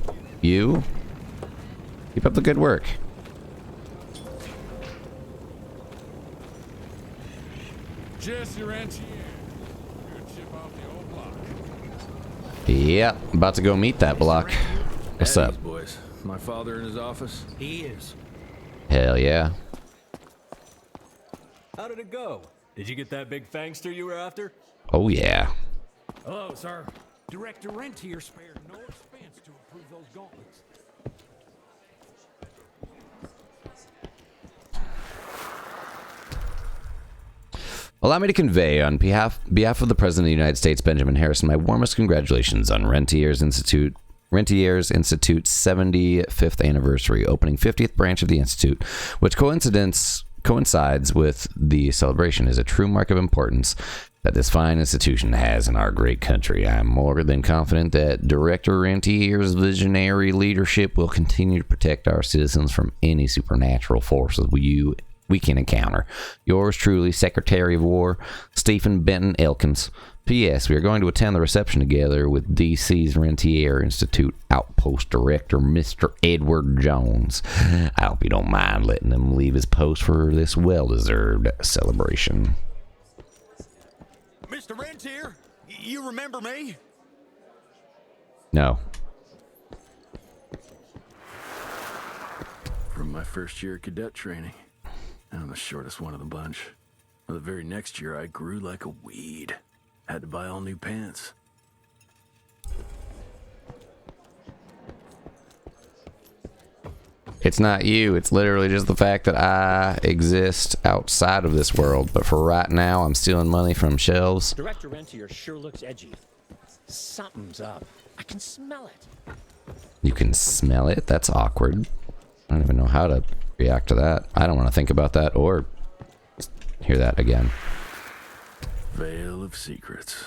you. Keep up the good work. Jesse Ranchier. Good chip off the old block. Yep, about to go meet that block. What's up? Boys. My father in his office? He is. Hell yeah. How did it go? Did you get that big fangster you were after? Oh yeah. Hello, sir. Director Rentier spared no expense to approve those gauntlets. Allow me to convey, on behalf of the President of the United States, Benjamin Harrison, my warmest congratulations on Rentier's Institute's 75th anniversary, opening 50th branch of the Institute, which coincides with the celebration, is a true mark of importance that this fine institution has in our great country. I am more than confident that Director Rentier's visionary leadership will continue to protect our citizens from any supernatural forces we can encounter. Yours truly, Secretary of War, Stephen Benton Elkins. P.S. We are going to attend the reception together with D.C.'s Rentier Institute Outpost Director, Mr. Edward Jones. I hope you don't mind letting him leave his post for this well-deserved celebration. Mr. Rentier, you remember me? No. From my first year of cadet training. I'm the shortest one of the bunch. The very next year, I grew like a weed. Had to buy all new pants. It's not you. It's literally just the fact that I exist outside of this world. But for right now, I'm stealing money from shelves. Director Rentier sure looks edgy. Something's up. I can smell it. You can smell it? That's awkward. I don't even know how to react to that. I don't want to think about that or hear that again. Veil of Secrets.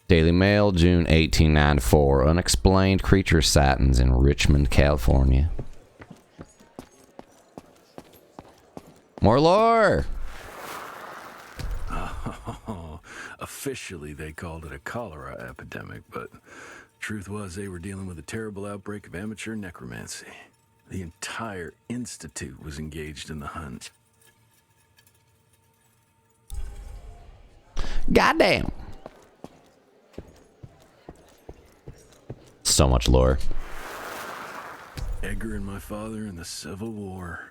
Daily Mail, June 1894. Unexplained creature sightings in Richmond, California. More lore! Oh, officially, they called it a cholera epidemic, but truth was they were dealing with a terrible outbreak of amateur necromancy. The entire institute was engaged in the hunt. Goddamn! So much lore. Edgar and my father in the Civil War.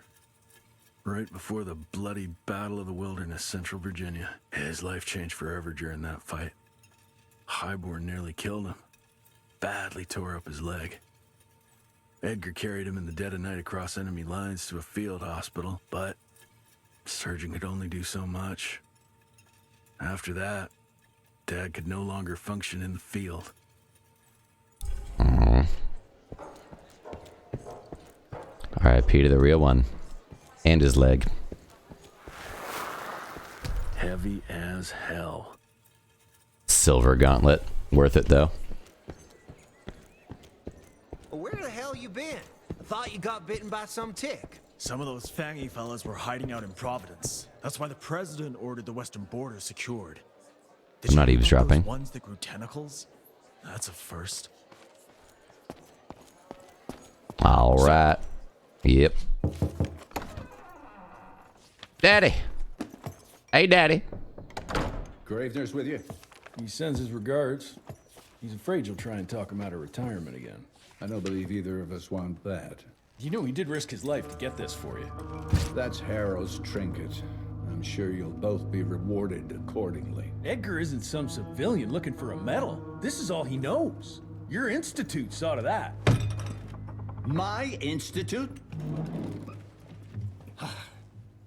Right before the bloody Battle of the Wilderness, Central Virginia. His life changed forever during that fight. Highborn nearly killed him. Badly tore up his leg. Edgar carried him in the dead of night across enemy lines to a field hospital, but the surgeon could only do so much. After that, Dad could no longer function in the field. R.I.P. to the real one. And his leg. Heavy as hell. Silver gauntlet. Worth it, though. Where the hell you been? I thought you got bitten by some tick. Some of those fangy fellas were hiding out in Providence. That's why the president ordered the western border secured. Did I'm not you know eavesdropping. those ones that grew tentacles? That's a first. All right. Yep. Daddy. Hey, Daddy. Gravener's with you. He sends his regards. He's afraid you'll try and talk him out of retirement again. I don't believe either of us want that. You know he did risk his life to get this for you. That's Harrow's trinket. I'm sure you'll both be rewarded accordingly. Edgar isn't some civilian looking for a medal. This is all he knows. Your institute saw to that. My institute?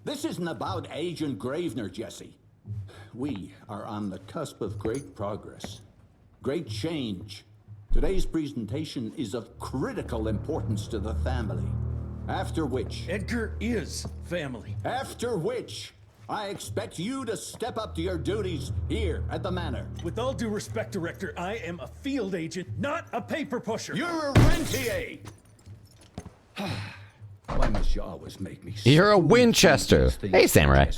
This isn't about Agent Gravener, Jesse. We are on the cusp of great progress, great change. Today's presentation is of critical importance to the family. After which... Edgar is family. After which, I expect you to step up to your duties here at the manor. With all due respect, Director, I am a field agent, not a paper pusher. You're a rentier! Why must you always make me... You're a Winchester. Hey, Samurai.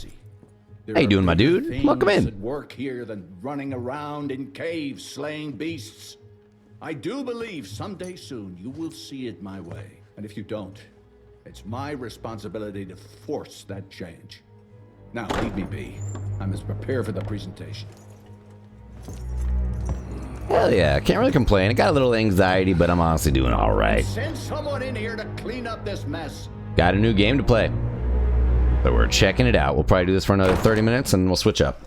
How you doing, my dude? Welcome in. At work here than running around in caves slaying beasts. I do believe someday soon you will see it my way. And if you don't, it's my responsibility to force that change. Now, leave me be. I must prepare for the presentation. Hell yeah, can't really complain. I got a little anxiety, but I'm honestly doing all right. Send someone in here to clean up this mess. Got a new game to play. So we're checking it out. We'll probably do this for another 30 minutes and we'll switch up.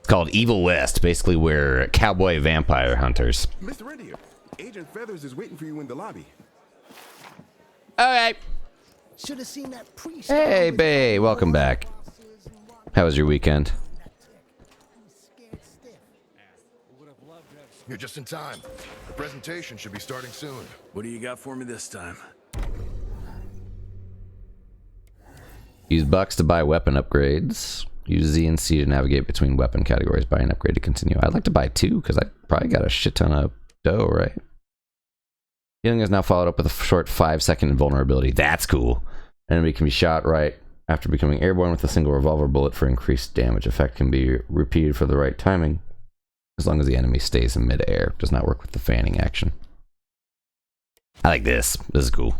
It's called Evil West. Basically, we're cowboy vampire hunters. Mr. Rentier, Agent Feathers is waiting for you in the lobby. Okay. Should have seen that priest. Hey, Bay. Welcome back. How was your weekend? You're just in time. The presentation should be starting soon. What do you got for me this time? Use bucks to buy weapon upgrades. Use Z and C to navigate between weapon categories. Buy an upgrade to continue. I'd like to buy 2 because I probably got a shit ton of dough, right? Healing is now followed up with a short 5-second invulnerability. That's cool. Enemy can be shot right after becoming airborne with a single revolver bullet for increased damage. Effect can be repeated for the right timing as long as the enemy stays in midair. Does not work with the fanning action. I like this. This is cool.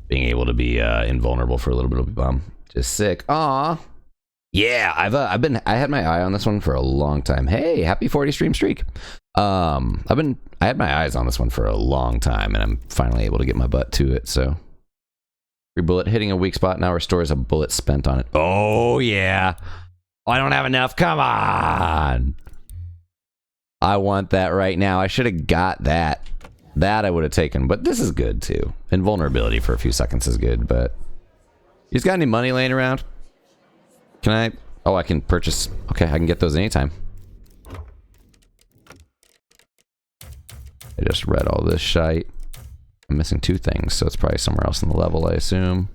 Being able to be invulnerable for a little bit of bum. Just sick. Aw. Yeah, I had my eye on this one for a long time. Hey, happy 40 stream streak. I had my eyes on this one for a long time, and I'm finally able to get my butt to it. So, every bullet hitting a weak spot now restores a bullet spent on it. Oh yeah. Oh, I don't have enough. Come on. I want that right now. I should have got that. That I would have taken, but this is good too. Invulnerability for a few seconds is good, but you guys got any money laying around? Can I? Oh, I can purchase. Okay, I can get those anytime. I just read all this shite. I'm missing 2 things, so it's probably somewhere else in the level, I assume.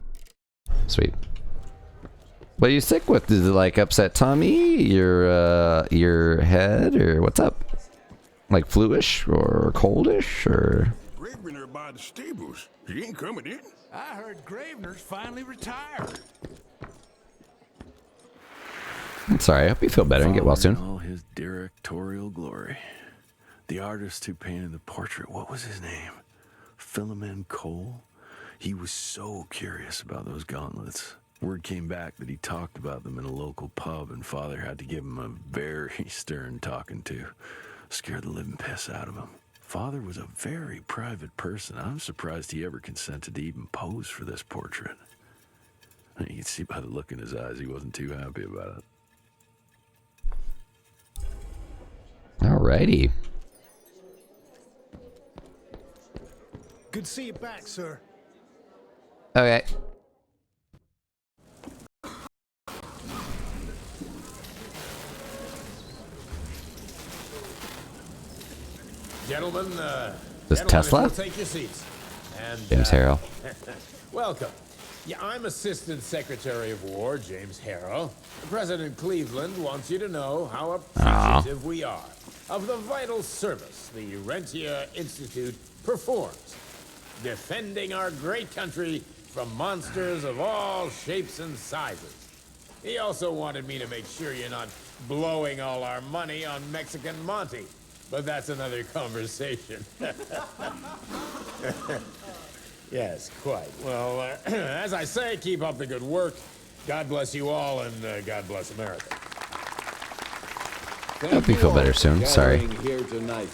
Sweet. What are you sick with? Is it like upset tummy? Your head, or what's up? Like fluish or coldish or? Gravener by the stables. He ain't coming in. I heard Gravener's finally retired. I'm sorry. I hope you feel better and get well soon. All his directorial glory. The artist who painted the portrait, what was his name? Philomen Cole? He was so curious about those gauntlets. Word came back that he talked about them in a local pub, and Father had to give him a very stern talking to. Scared the living piss out of him. Father was a very private person. I'm surprised he ever consented to even pose for this portrait. You can see by the look in his eyes he wasn't too happy about it. Alrighty. Good to see you back, sir. Okay. Gentlemen, This Tesla? take your seats. And, James Harrow. Welcome. Yeah, I'm Assistant Secretary of War, James Harrow. President Cleveland wants you to know how appreciative we are of the vital service the Rentier Institute performs, defending our great country from monsters of all shapes and sizes. He also wanted me to make sure you're not blowing all our money on Mexican Monty. But that's another conversation. Yes, quite. Well, as I say, keep up the good work. God bless you all, and God bless America. Hope you feel better soon. Sorry. Here tonight.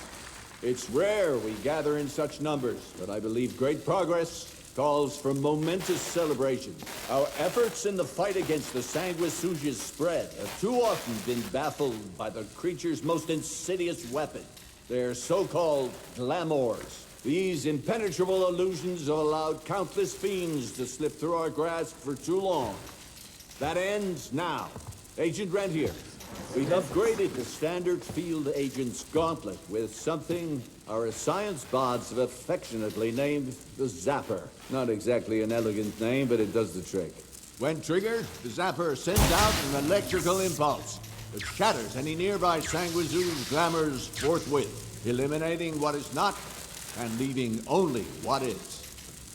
It's rare we gather in such numbers, but I believe great progress calls for momentous celebration. Our efforts in the fight against the sanguisuga's spread have too often been baffled by the creature's most insidious weapon, their so-called glamours. These impenetrable illusions have allowed countless fiends to slip through our grasp for too long. That ends now. Agent Rentier, We've upgraded the standard field agent's gauntlet with something our science bots have affectionately named the Zapper. Not exactly an elegant name, but it does the trick. When triggered, the Zapper sends out an electrical impulse that shatters any nearby Sanguizu's glamours forthwith, eliminating what is not and leaving only what is.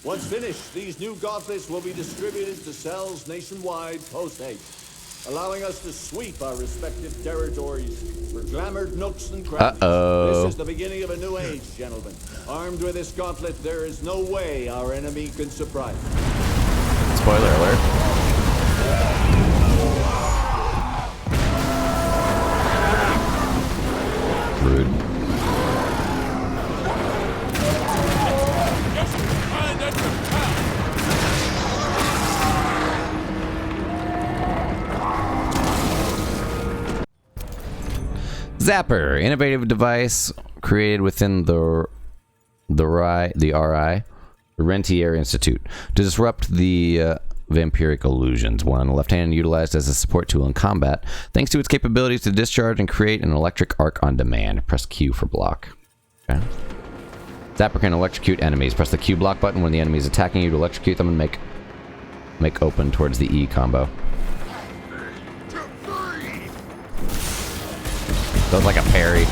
Once finished, these new gauntlets will be distributed to cells nationwide post-haste, allowing us to sweep our respective territories for glamored nooks and crannies. This is the beginning of a new age, gentlemen. Armed with this gauntlet, there is no way our enemy can surprise us. Spoiler alert. Rude. Zapper, innovative device created within the RI, the Rentier Institute, to disrupt the vampiric illusions. One on the left hand, utilized as a support tool in combat, thanks to its capabilities to discharge and create an electric arc on demand. Press Q for block. Okay. Zapper can electrocute enemies. Press the Q block button when the enemy is attacking you to electrocute them and make open towards the E combo. That was like a parry.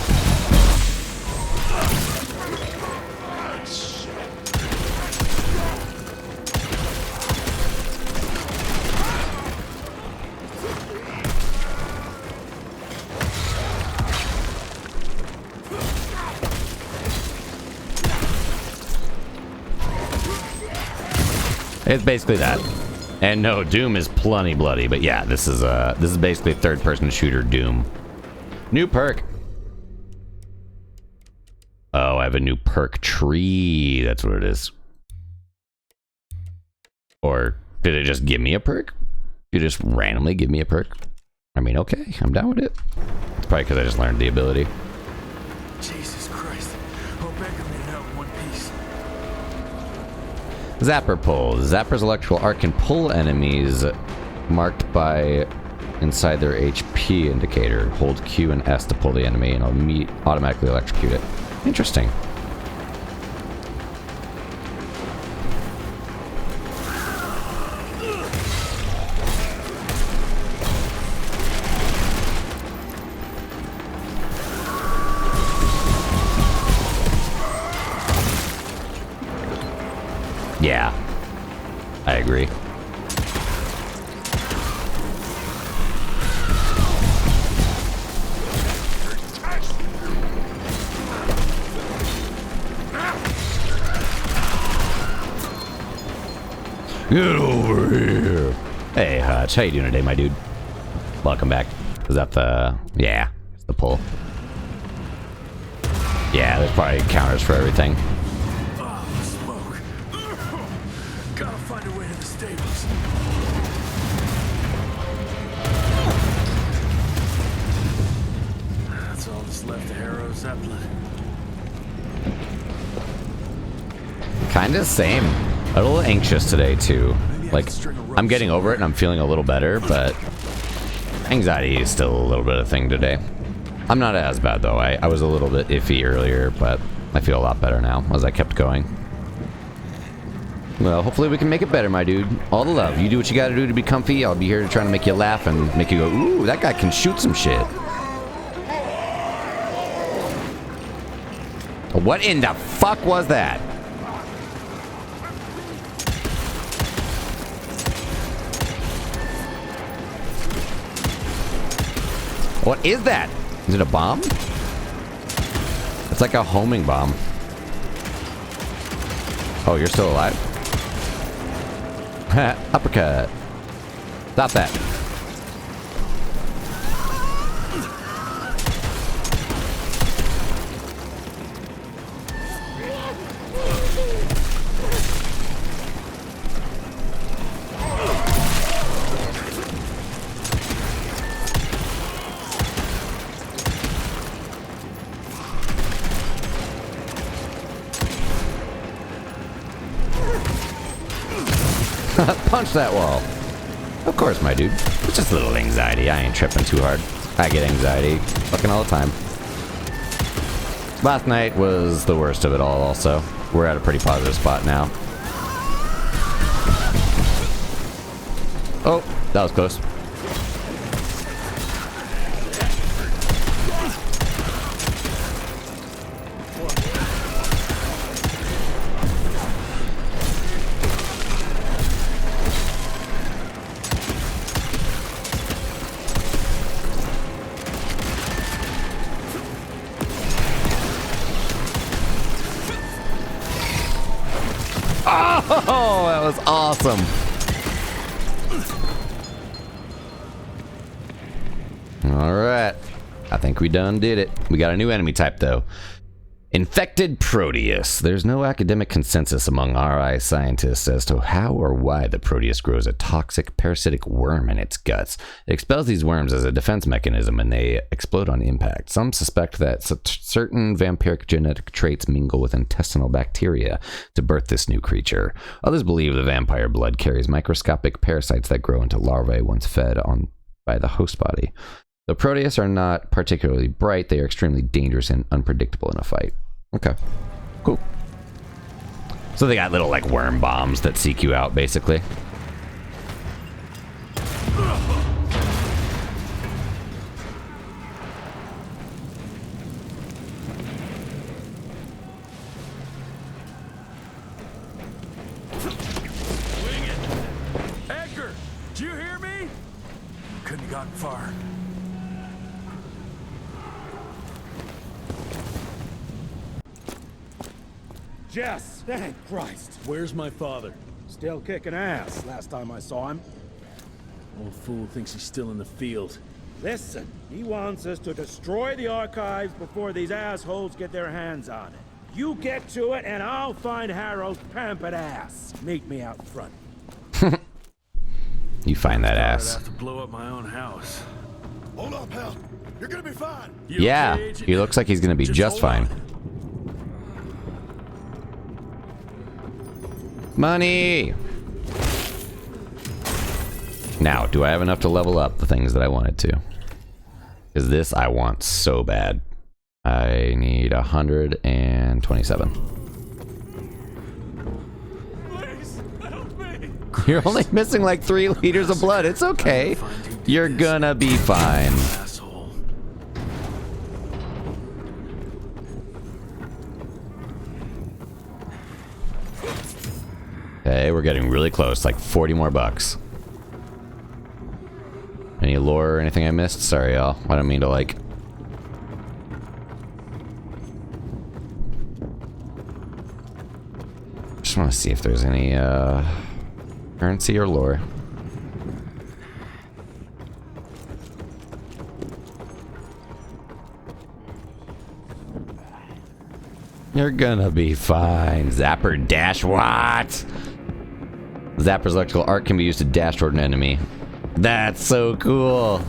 It's basically that. And no, Doom is plenty bloody, but yeah, this is basically a third-person shooter Doom. New perk. Oh, I have a new perk tree. That's what it is. Or did it just give me a perk? You just randomly give me a perk? I mean, okay, I'm down with it. It's probably because I just learned the ability. Jesus Christ. Hope I can get out in one piece. Zapper pull. Zapper's electrical arc can pull enemies marked by inside their HP indicator. Hold Q and S to pull the enemy and it'll automatically electrocute it. Interesting. Yeah, I agree. Get over here. Hey, Hutch. How you doing today, my dude? Welcome back. Is that the... Yeah, it's the pull. Yeah, there's probably counters for everything. Smoke. Gotta find a way to the stables. That's all that's left of Harrow Zeppelin. Kinda same. A little anxious today too. Like, I'm getting over it and I'm feeling a little better, but anxiety is still a little bit of a thing today. I'm not as bad though. I was a little bit iffy earlier, but I feel a lot better now as I kept going. Well, hopefully we can make it better, my dude. All the love. You do what you gotta do to be comfy. I'll be here to try to make you laugh and make you go, ooh, that guy can shoot some shit. What in the fuck was that? What is that? Is it a bomb? It's like a homing bomb. Oh, you're still alive? Uppercut. Stop that. Punch that wall. Of course, my dude. It's just a little anxiety. I ain't tripping too hard. I get anxiety fucking all the time. Last night was the worst of it all also. We're at a pretty positive spot now. Oh, that was close. Oh, that was awesome. All right. I think we done did it. We got a new enemy type, though. Infected Proteus. There's no academic consensus among RI scientists as to how or why the Proteus grows a toxic parasitic worm in its guts. It expels these worms as a defense mechanism and they explode on impact. Some suspect that certain vampiric genetic traits mingle with intestinal bacteria to birth this new creature. Others believe the vampire blood carries microscopic parasites that grow into larvae once fed on by the host body. The Proteus are not particularly bright, they are extremely dangerous and unpredictable in a fight. Okay, cool. So they got little like worm bombs that seek you out, basically. Edgar, do you hear me? Couldn't have gotten far. Jess! Thank Christ! Where's my father? Still kicking ass, last time I saw him. Old fool thinks he's still in the field. Listen, he wants us to destroy the archives before these assholes get their hands on it. You get to it, and I'll find Harold's pampered ass. Meet me out front. You find that I'd ass. have to blow up my own house. Hold up, pal. You're gonna be fine. Yeah, he looks like he's gonna be just fine. Money! Now, do I have enough to level up the things that I wanted to? Because this I want so bad. I need 127. Please, help me. You're only missing like 3 liters of blood. It's okay. You're gonna be fine. Okay, we're getting really close, like 40 more bucks. Any lore or anything I missed? Sorry, y'all. I don't mean to, like... Just want to see if there's any, currency or lore. You're gonna be fine. Zapper dash what? Zapper's electrical arc can be used to dash toward an enemy. That's so cool.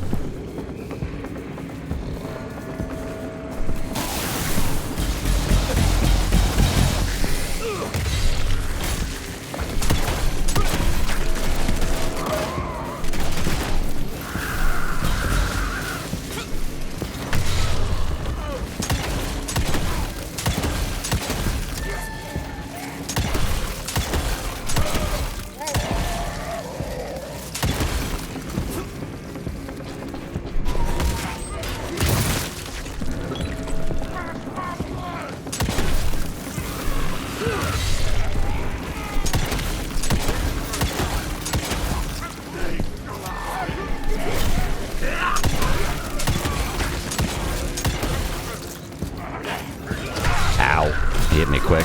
He hit me quick.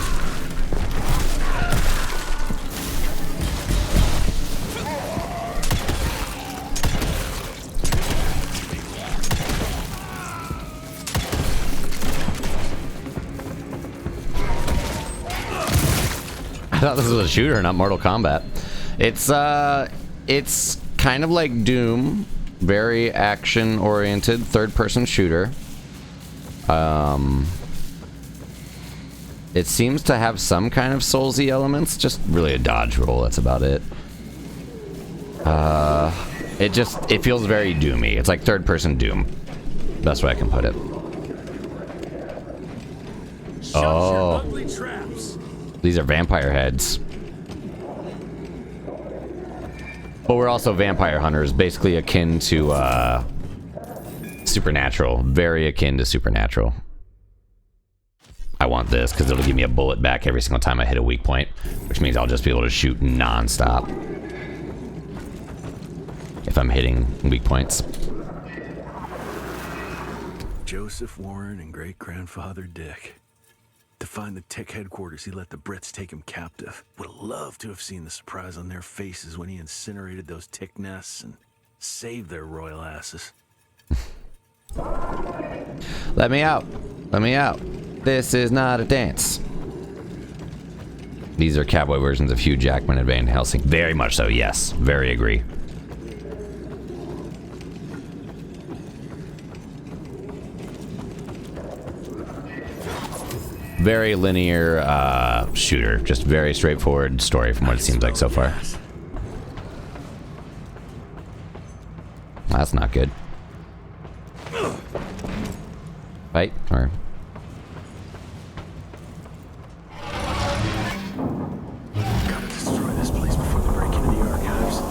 I thought this was a shooter, not Mortal Kombat. It's kind of like Doom, very action-oriented, third-person shooter. It seems to have some kind of Soulsy elements, just really a dodge roll, that's about it. It feels very Doomy. It's like third-person Doom. Best way I can put it. Oh. These are vampire heads. But we're also vampire hunters, basically akin to Supernatural. Very akin to Supernatural. I want this because it'll give me a bullet back every single time I hit a weak point, which means I'll just be able to shoot non-stop if I'm hitting weak points. Joseph Warren and great-grandfather Dick. To find the Tick headquarters, he let the Brits take him captive. Would have loved to have seen the surprise on their faces when he incinerated those Tick nests and saved their royal asses. Let me out. Let me out. This is not a dance. These are cowboy versions of Hugh Jackman and Van Helsing. Very much so, yes. Very agree. Very linear shooter. Just very straightforward story from what it seems like so far. That's not good. Fight? Or... Gotta destroy this place before they break into the archives.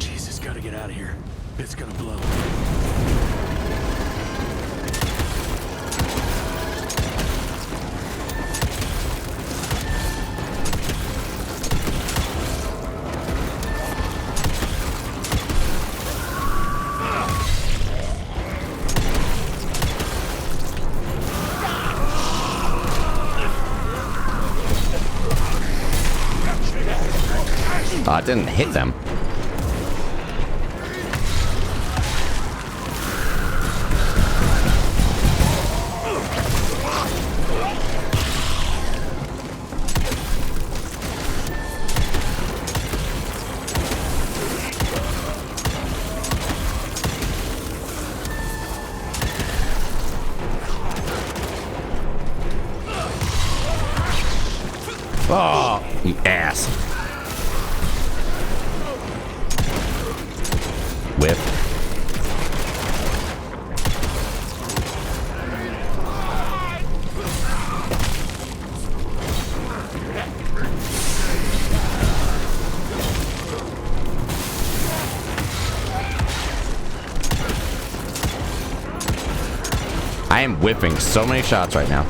Jesus, gotta get out of here. It's gonna blow. Oh, it didn't hit them. Oh, you ass. Whip. I am whipping so many shots right now.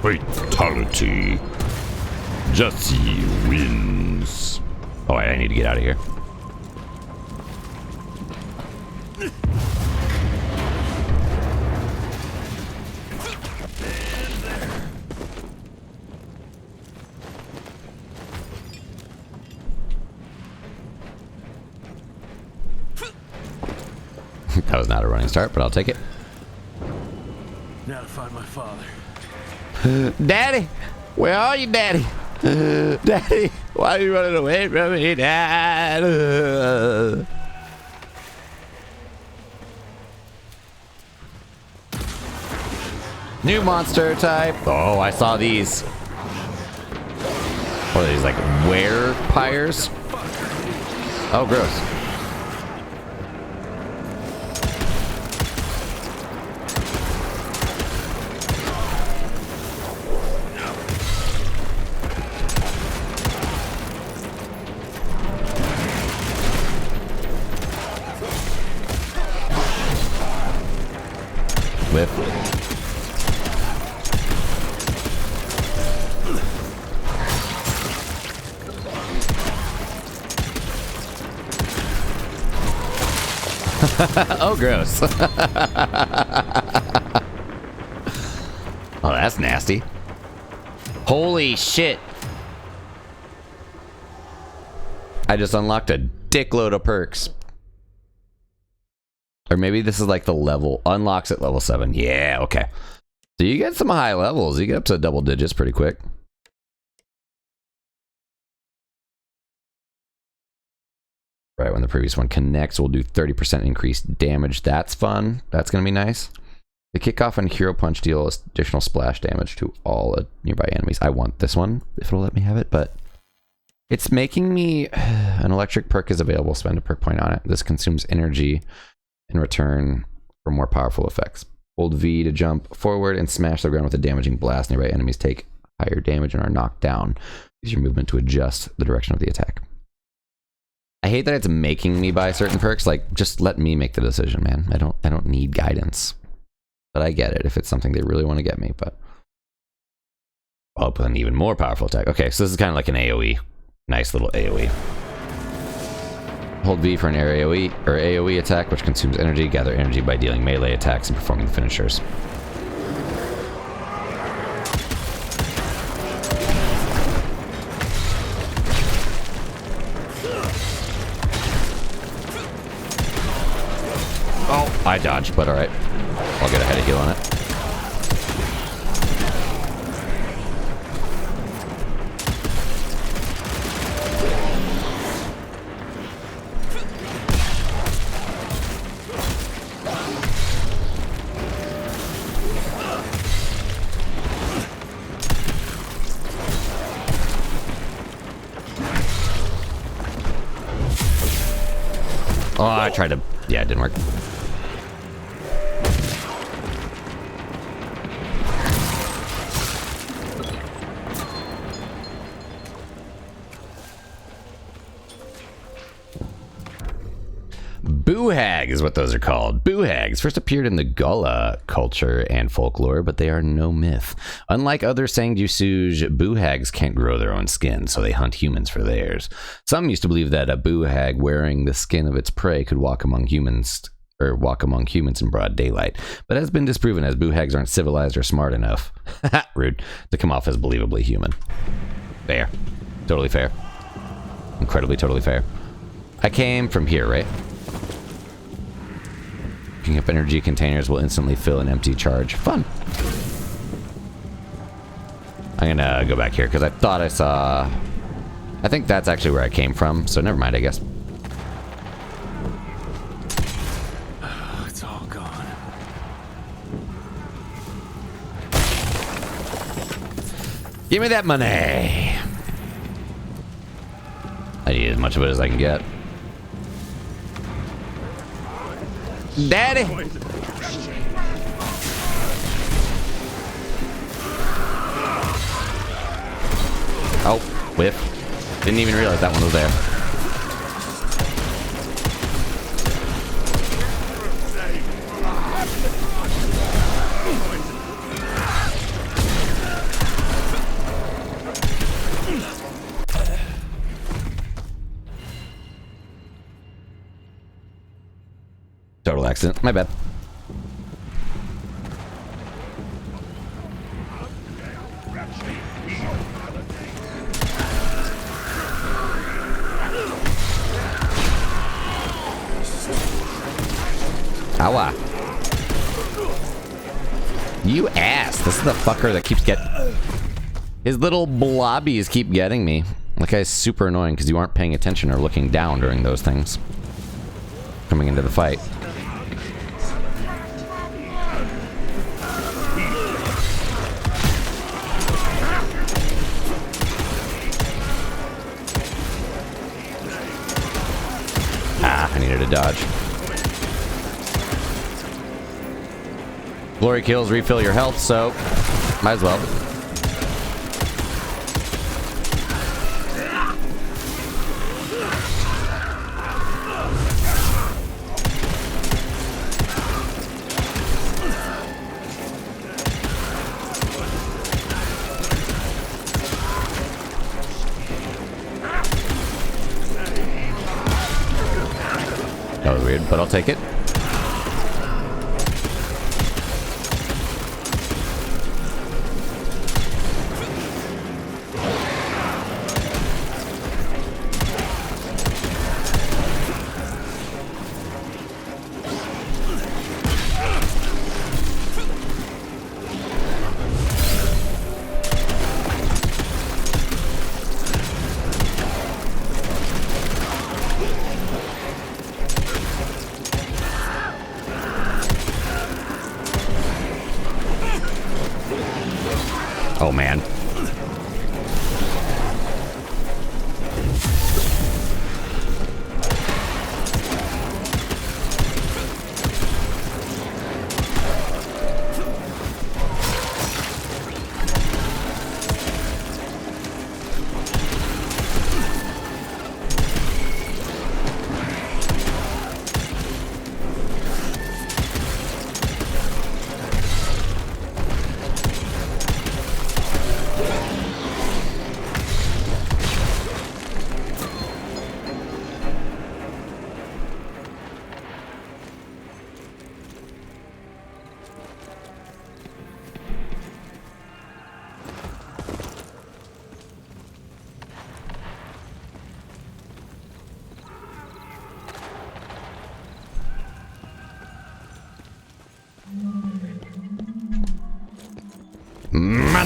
Fatality. Jesse wins. Oh, I need to get out of here. That was not a running start, but I'll take it. Now to find my father. Daddy, where are you, Daddy? Daddy, why are you running away from me, Dad? New monster type. Oh, I saw these. What are these, like werepires? Oh, gross. Whip. Oh, gross. Oh, that's nasty. Holy shit. I just unlocked a dickload of perks. Or maybe this is like the level. Unlocks at level 7. Yeah, okay. So you get some high levels. You get up to double digits pretty quick. Right when the previous one connects, we'll do 30% increased damage. That's fun. That's going to be nice. The kickoff and hero punch deal additional splash damage to all nearby enemies. I want this one, if it'll let me have it, but it's making me... An electric perk is available, spend a perk point on it. This consumes energy in return for more powerful effects. Hold V to jump forward and smash the ground with a damaging blast. Nearby enemies take higher damage and are knocked down. Use your movement to adjust the direction of the attack. I hate that it's making me buy certain perks. Like, just let me make the decision, man. I don't need guidance. But I get it if it's something they really want to get me, but I'll put an even more powerful attack. Okay, so this is kind of like an AoE. Nice little AoE. Hold V for an AoE attack, which consumes energy. Gather energy by dealing melee attacks and performing finishers. Oh, I dodged, but alright. I'll get a head of heal on it. Oh, I tried to... Yeah, it didn't work. Boo-hag is what those are called. Boo-hags first appeared in the Gullah culture and folklore, but they are no myth. Unlike other Sanguisuge, boo-hags can't grow their own skin, so they hunt humans for theirs. Some used to believe that a boo-hag wearing the skin of its prey could walk among humans in broad daylight, but has been disproven as boo-hags aren't civilized or smart enough, rude, to come off as believably human. Fair. Totally fair. Incredibly totally fair. I came from here, right? Picking up energy containers will instantly fill an empty charge. Fun. I'm gonna go back here because I thought I saw... I think that's actually where I came from, so never mind, I guess. It's all gone. Give me that money. I need as much of it as I can get. Daddy! Oh, whiff. Didn't even realize that one was there. Total accident. My bad. Ow. You ass. This is the fucker that keeps getting... His little blobbies keep getting me. That guy's super annoying because you aren't paying attention or looking down during those things. Coming into the fight. I needed a dodge. Glory kills refill your health, so might as well. That was weird, but I'll take it.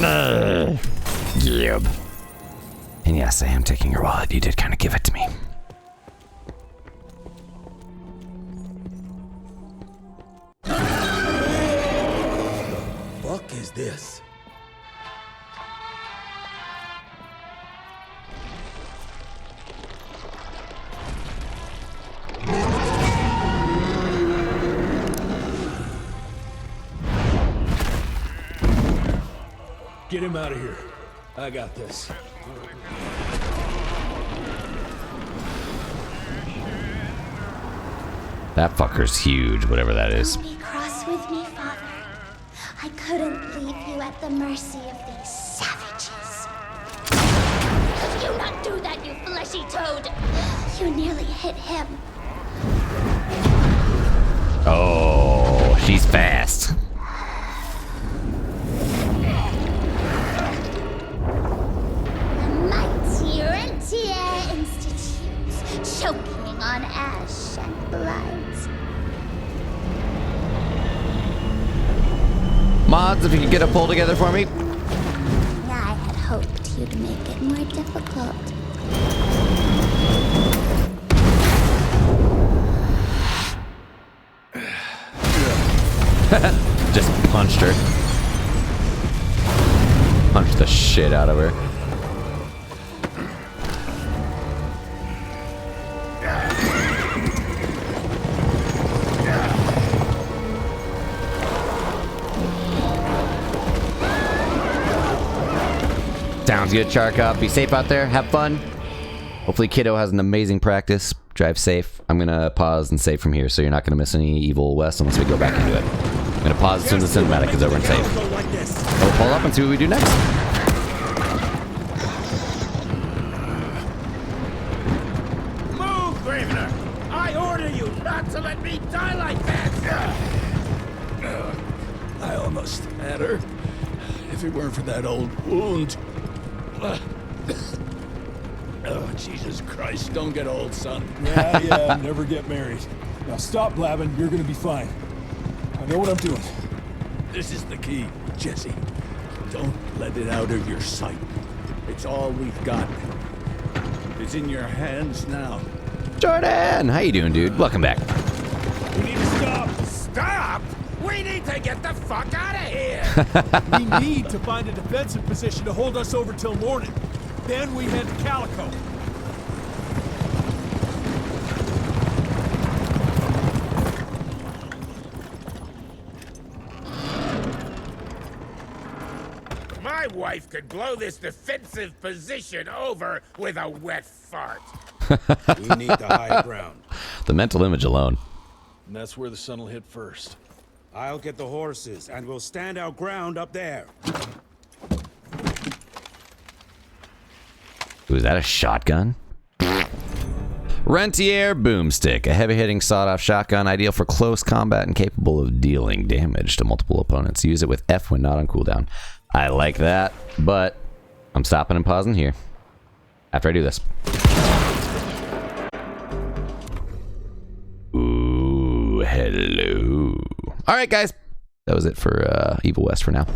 money! Yep. And yes, I am taking your wallet. You did kind of give it to me. Fuck is this? Get him out of here. I got this. That fucker's huge, whatever that is. Don't be cross with me, Father. I couldn't leave you at the mercy of these savages. Could you not do that, you fleshy toad? You nearly hit him. Oh, she's fast. Mighty Rentier Institute, choking on ash and blood. Mods, if you could get a poll together for me. I had hoped you'd make it more difficult. Just punched her. Punched the shit out of her. Sounds good, Charkov. Be safe out there. Have fun. Hopefully Kiddo has an amazing practice. Drive safe. I'm going to pause and save from here so you're not going to miss any Evil West unless we go back into it. I'm going to pause as soon as the cinematic is over and save. We'll pull up and see what we do next. Move, Gravener! I order you not to let me die like that! I almost had her. If it weren't for that old wound. Oh, Jesus Christ, don't get old, son. Yeah, never get married. Now stop blabbing, you're gonna be fine. I know what I'm doing. This is the key, Jesse. Don't let it out of your sight. It's all we've got. It's in your hands now. Jordan! How you doing, dude? Welcome back. We need to stop! Stop! We need to get the fuck out of here! We need to find a defensive position to hold us over till morning. Then we head to Calico. My wife could blow this defensive position over with a wet fart. We need the high ground. The mental image alone. And that's where the sun will hit first. I'll get the horses, and we'll stand our ground up there. Ooh, is that a shotgun? Rentier Boomstick, a heavy-hitting sawed-off shotgun ideal for close combat and capable of dealing damage to multiple opponents. Use it with F when not on cooldown. I like that, but I'm stopping and pausing here after I do this. Ooh, hello. All right, guys. That was it for Evil West for now.